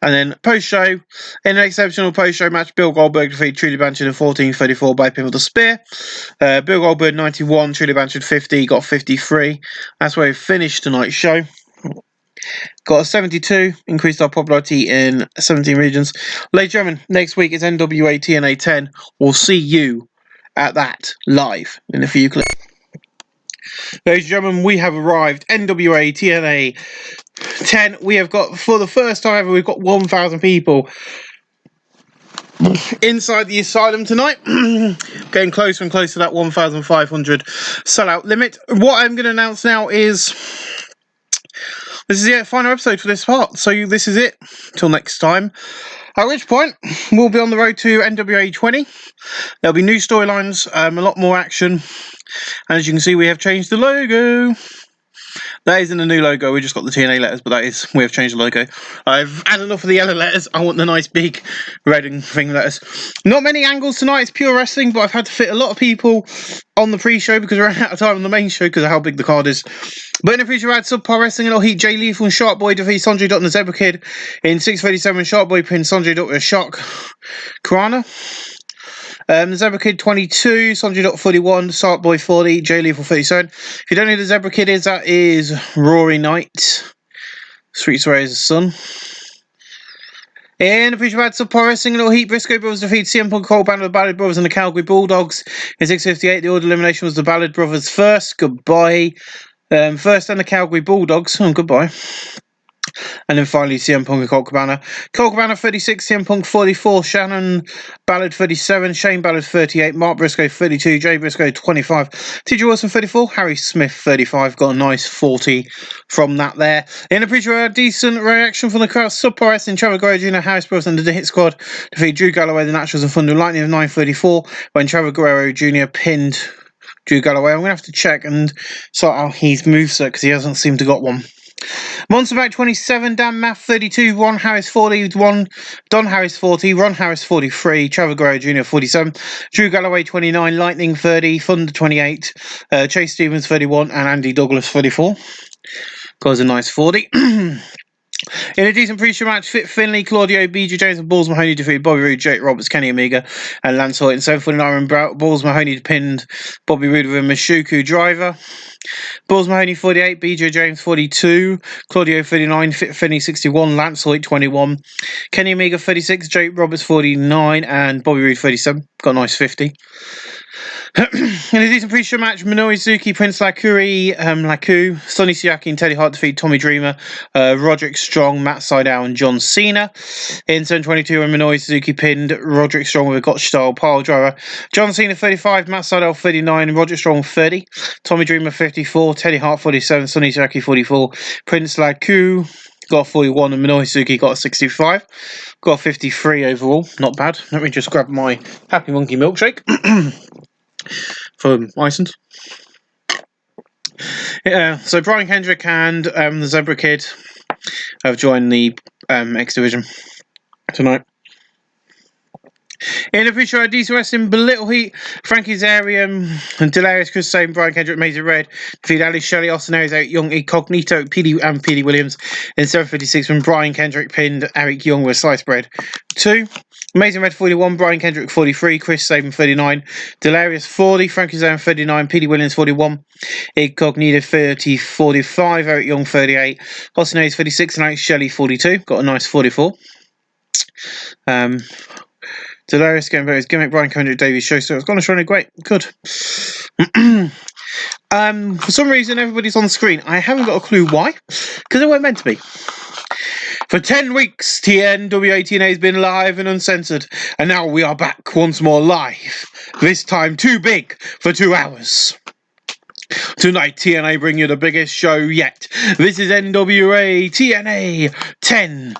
And then post-show, in an exceptional post-show match, Bill Goldberg defeated Trudy Blanchard in 14:34 by pinfall to spear. Bill Goldberg 91, Trudy Blanchard 50, got 53. That's where we finished tonight's show. Got a 72, increased our popularity in 17 regions. Ladies and gentlemen, next week is NWA TNA 10. We'll see you at that live in a few clips. Ladies and gentlemen, we have arrived. NWA TNA 10. We have got, for the first time ever, we've got 1,000 people inside the asylum tonight. Getting closer and closer to that 1,500 sellout limit. What I'm going to announce now is this is the final episode for this part. So this is it. Till next time. At which point, we'll be on the road to NWA 20. There'll be new storylines, a lot more action. And as you can see, we have changed the logo. That isn't a new logo, we just got the TNA letters, but that is, we have changed the logo. I've had enough of the yellow letters, I want the nice big red and thing letters. Not many angles tonight, it's pure wrestling, but I've had to fit a lot of people on the pre-show because we ran out of time on the main show because of how big the card is. But in the pre-show, I had Subpar Wrestling and Heat. Jay Lethal and Shark Boy defeat Sanjay Dutt and the Zebra Kid in 6:37. Shark Boy pinned Sanjay Dutt with a shock. Karana. The Zebra Kid 22, Sanjay Dutt 41, Shark Boy 40, Jay Lethal 37. If you don't know who the Zebra Kid is, that is Rory Knight, Street Warriors' son. In the pre-show, I had Subpar Wrestling and Heat. Briscoe Brothers defeat CM Punk, Cole Banner, the Ballad Brothers, and the Calgary Bulldogs in 6:58. The order elimination was the Ballad Brothers first. Goodbye. First and the Calgary Bulldogs. Oh, goodbye. And then finally, CM Punk and Colt Cabana. Colt Cabana 36, CM Punk 44, Shannon Ballard 37, Shane Ballard 38, Mark Briscoe 32, Jay Briscoe 25, TJ Wilson 34, Harry Smith 35. Got a nice 40 from that there. In the pre-show, a decent reaction from the crowd. Subpar Wrestling, Trevor Guerrero Jr., Harris Brothers, and the Hit Squad defeat Drew Galloway, the Naturals, and Thunder and Lightning of 9:34 when Trevor Guerrero Jr. pinned Drew Galloway. I'm going to have to check and sort out his moveset because he hasn't seemed to got one. Monster Back 27, Dan Math 32, Ron Harris 40, Don Harris 40, Ron Harris 43, Trevor Guerrero Jr. 47, Drew Galloway 29, Lightning 30, Thunder 28, Chase Stevens 31, and Andy Douglas 34. Got a nice 40. In a decent pre-show match, Fit Finley, Claudio, BJ James, and Balls Mahoney defeated Bobby Roode, Jake Roberts, Kenny Omega, and Lance Hoyt. In 7:49, Balls Mahoney pinned Bobby Roode with a Meshuku driver. Balls Mahoney 48, BJ James 42, Claudio 39, Fit Finley 61, Lance Hoyt 21, Kenny Omega 36, Jake Roberts 49, and Bobby Roode 37. Got a nice 50. In a decent pre-show match, Minoru Suzuki, Prince Laku, Sonny Siaki, and Teddy Hart defeat Tommy Dreamer, Roderick Strong, Matt Sydal, and John Cena. In 7:22, when Minoru Suzuki pinned Roderick Strong with a Gotch-style pile driver. John Cena 35, Matt Sydal 39, Roderick Strong 30, Tommy Dreamer 54, Teddy Hart 47, Sonny Siaki 44, Prince Laku got 41, and Minoru Suzuki got a 65. Got a 53 overall, not bad. Let me just grab my Happy Monkey milkshake. From Iceland. Yeah, so Brian Kendrick and the Zebra Kid have joined the X Division tonight. In the pre-show, DC Wrestling, Little Heat, Frankie Zarian, and Delirious Chris Sane, Brian Kendrick, Major Red, defeat Ali Shelley, Austin Aries, Eric Young, Incognito, PD Williams in 7:56 when Brian Kendrick pinned Eric Young with sliced bread. 2. Amazing Red 41, Brian Kendrick 43, Chris Sabin 39, Delirious 40, Frankie Zarian 39, PD Williams 41, Incognito 30, 45, Eric Young 38, Austin Aries 36, and Alex Shelley 42. Got a nice 44. Delirious getting various gimmick, Brian Kendrick, Davies show, so it's gone to great. Good. For some reason, everybody's on the screen. I haven't got a clue why, because they weren't meant to be. For 10 weeks, NWA TNA has been live and uncensored, and now we are back once more live. This time too big for 2 hours. Tonight, TNA bring you the biggest show yet. This is NWA TNA 10.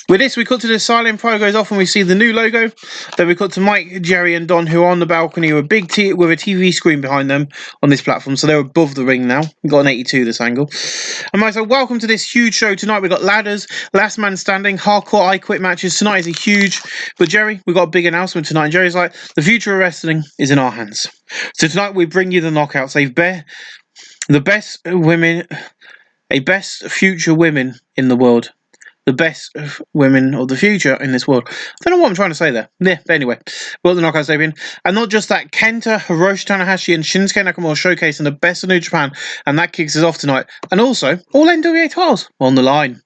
With this, we cut to the silent promo goes off and we see the new logo. Then we cut to Mike, Jerry and Don, who are on the balcony with a big with a TV screen behind them on this platform. So they're above the ring now. We've got an 82 this angle. And Mike said, welcome to this huge show tonight. We've got ladders, last man standing, hardcore I Quit matches. Tonight is a huge... But Jerry, we've got a big announcement tonight. And Jerry's like, the future of wrestling is in our hands. So tonight we bring you the knockouts. The best women... best future women in the world. The best women of the future in this world. I don't know what I'm trying to say there. Yeah, but anyway, we'll the knockouts they've been. And not just that, Kenta, Hiroshi Tanahashi, and Shinsuke Nakamura showcasing the best of New Japan, and that kicks us off tonight. And also, all NWA titles on the line.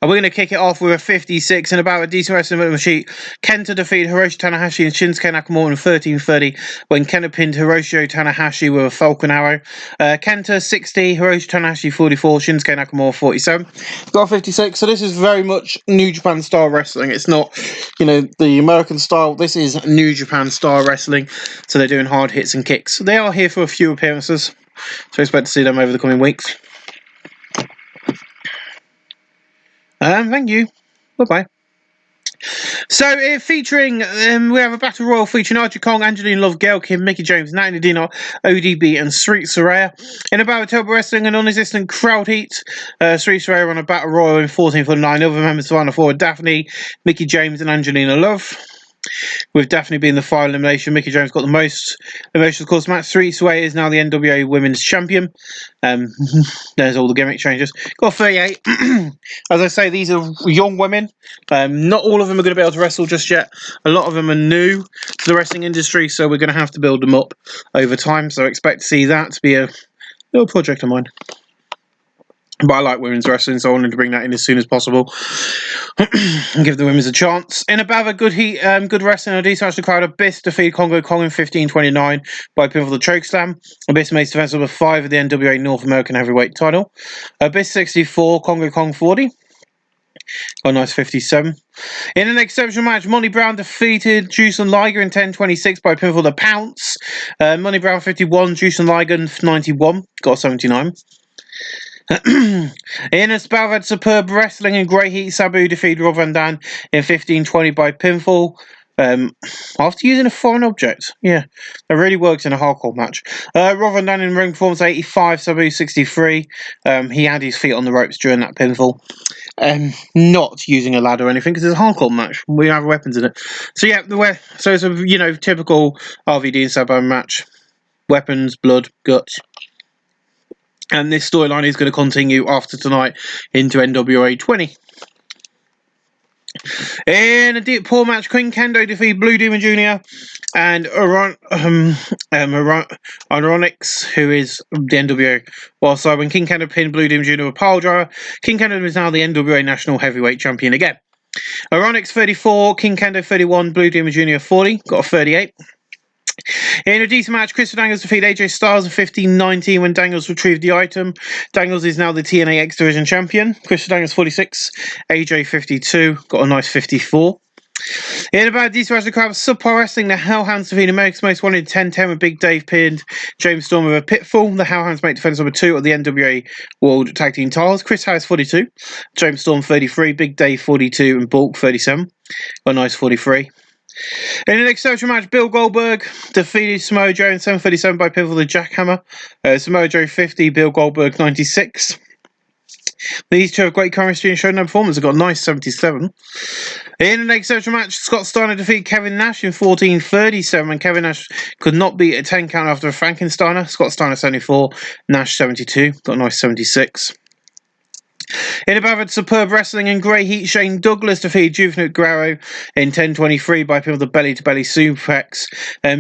And we're going to kick it off with a 56 and about a decent wrestling sheet. Kenta defeated Hiroshi Tanahashi and Shinsuke Nakamura in 13:30 when Kenta pinned Hiroshi Tanahashi with a Falcon Arrow. Kenta 60, Hiroshi Tanahashi 44, Shinsuke Nakamura 47. Got a 56, so this is very much New Japan style wrestling. It's not, the American style. This is New Japan style wrestling, so they're doing hard hits and kicks. They are here for a few appearances, so expect to see them over the coming weeks. Thank you. Bye-bye. So, featuring, we have a Battle Royal featuring Archie Kong, Angelina Love, Gail Kim, Mickey James, Natalie Dino, ODB, and Street Soraya. In a Battle Turbo Wrestling, a non-existent crowd heat. Street Soraya on a Battle Royal in 14:49. Other members of Final Four are Daphne, Mickey James, and Angelina Love. With Daphne being the final elimination, Mickey James got the most eliminations. Of course, Matt Street Sway is now the NWA Women's Champion. There's all the gimmick changes. Got 38. As I say, these are young women. Not all of them are going to be able to wrestle just yet. A lot of them are new to the wrestling industry, so we're going to have to build them up over time. So I expect to see that to be a little project of mine. But I like women's wrestling, so I wanted to bring that in as soon as possible and give the women's a chance. In about a good heat, good wrestling, a decent match. The crowd. Abyss defeated Congo Kong in 15:29 by pinfall the chokeslam. Abyss makes defense number 5 of the NWA North American Heavyweight title. Abyss 64, Congo Kong 40. Got a nice 57. In an exceptional match, Monty Brown defeated Juice and Liger in 10:26 by pinfall the Pounce. Monty Brown 51, Juice and Liger 91. Got a 79. In a spell of superb wrestling and great heat, Sabu defeated Rob Van Dam in 15:20 by pinfall. After using a foreign object. Yeah, that really works in a hardcore match. Rob Van Dam in ring performance 85, Sabu 63. He had his feet on the ropes during that pinfall. Not using a ladder or anything because it's a hardcore match. We have weapons in it. So yeah, so it's a typical RVD and Sabu match. Weapons, blood, guts. And this storyline is going to continue after tonight into NWA 20. In a deep poor match, King Kendo defeated Blue Demon Jr. and Ironix, who is the NWA. While so when King Kendo pinned Blue Demon Jr. with a pile driver, King Kendo is now the NWA National Heavyweight Champion again. Ironix 34, King Kendo 31, Blue Demon Jr. 40, got a 38. In a decent match, Chris Daniels defeated AJ Styles in 15:19 when Daniels retrieved the item. Daniels is now the TNA X Division Champion. Chris Daniels 46, AJ 52, got a nice 54. In about a decent match, the crowd was subpar wrestling. The Hellhounds defeated America's Most Wanted 10-10 with Big Dave pinned James Storm with a pitfall. The Hellhounds make defense number 2 of the NWA World Tag Team titles. Chris Harris 42, James Storm 33, Big Dave 42, and Bulk 37. Got a nice 43. In an exceptional match, Bill Goldberg defeated Samoa Joe in 7:37 by pinfall the Jackhammer. Samoa Joe 50, Bill Goldberg 96. These two have great chemistry and showed no performance. They've got a nice 77. In an exceptional match, Scott Steiner defeated Kevin Nash in 14:37 and Kevin Nash could not beat a 10 count after a Frankensteiner. Scott Steiner 74, Nash 72. Got a nice 76. In about superb wrestling and great heat, Shane Douglas defeated Juvenile Guerrero in 10:23 by pinfall the belly-to-belly suplex.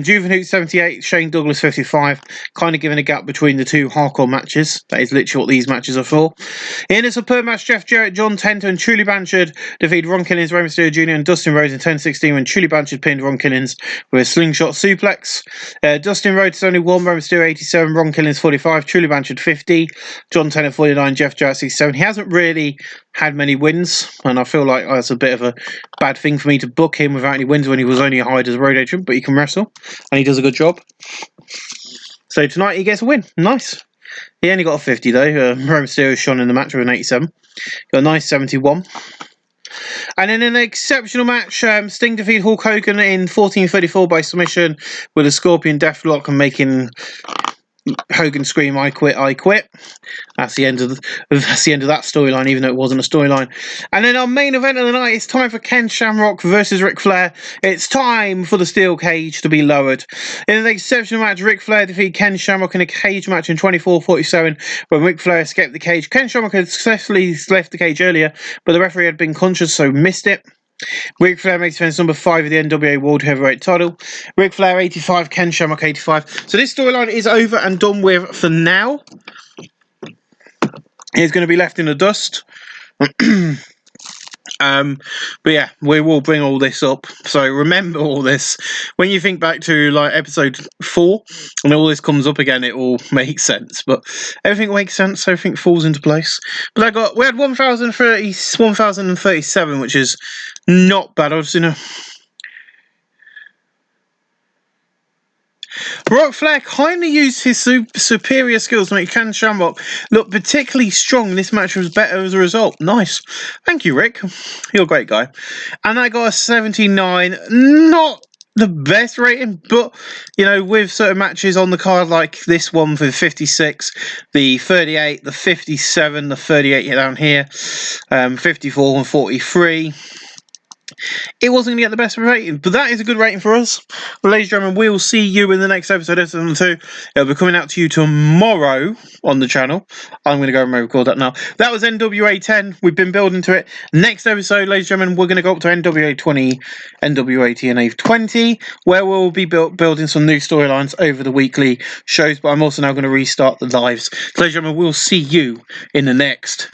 Juvenile 78, Shane Douglas 55, kind of giving a gap between the two hardcore matches. That is literally what these matches are for. In a superb match, Jeff Jarrett, John Tenta, and Truly Blanchard defeated Ron Killings, Rey Mysterio Jr., and Dustin Rhodes in 10:16 when Truly Blanchard pinned Ron Killings with a slingshot suplex. Dustin Rhodes only won, Rey Mysterio 87, Ron Killings 45, Truly Blanchard 50, John Tenta 49, Jeff Jarrett 67. He hasn't really had many wins, and I feel like that's a bit of a bad thing for me to book him without any wins when he was only hired as a road agent, but he can wrestle and he does a good job. So tonight he gets a win. Nice. He only got a 50 though. Rey Mysterio shone in the match with an 87. Got a nice 71. And in an exceptional match, Sting defeated Hulk Hogan in 1434 by submission with a Scorpion Deathlock and making Hogan scream, "I quit, I quit." That's the end of that storyline, even though it wasn't a storyline. And then our main event of the night, it's time for Ken Shamrock versus Ric Flair. It's time for the steel cage to be lowered. In an exceptional match, Ric Flair defeated Ken Shamrock in a cage match in 24:47 when Ric Flair escaped the cage. Ken Shamrock had successfully left the cage earlier, but the referee had been conscious, so missed it. Ric Flair makes defense number 5 of the NWA World Heavyweight title. Ric Flair 85, Ken Shamrock 85. So this storyline is over and done with for now. It's going to be left in the dust. But yeah, we will bring all this up. So remember all this. When you think back to like episode 4 and all this comes up again, it all makes sense. But everything makes sense, everything falls into place. But we had 1037, which is not bad. I was in a Ric Flair kindly used his superior skills to make Ken Shamrock look particularly strong. This match was better as a result. Nice. Thank you, Rick. You're a great guy. And I got a 79. Not the best rating, but, you know, with certain matches on the card like this one for 56, the 38, the 57, the 38 down here, 54 and 43. It wasn't going to get the best rating, but that is a good rating for us. Well, ladies and gentlemen, we'll see you in the next episode of Season 2. It'll be coming out to you tomorrow on the channel. I'm going to go and record that now. That was NWA 10. We've been building to it. Next episode, ladies and gentlemen, we're going to go up to NWA 20, NWA TNA 20, where we'll be building some new storylines over the weekly shows, but I'm also now going to restart the lives. So, ladies and gentlemen, we'll see you in the next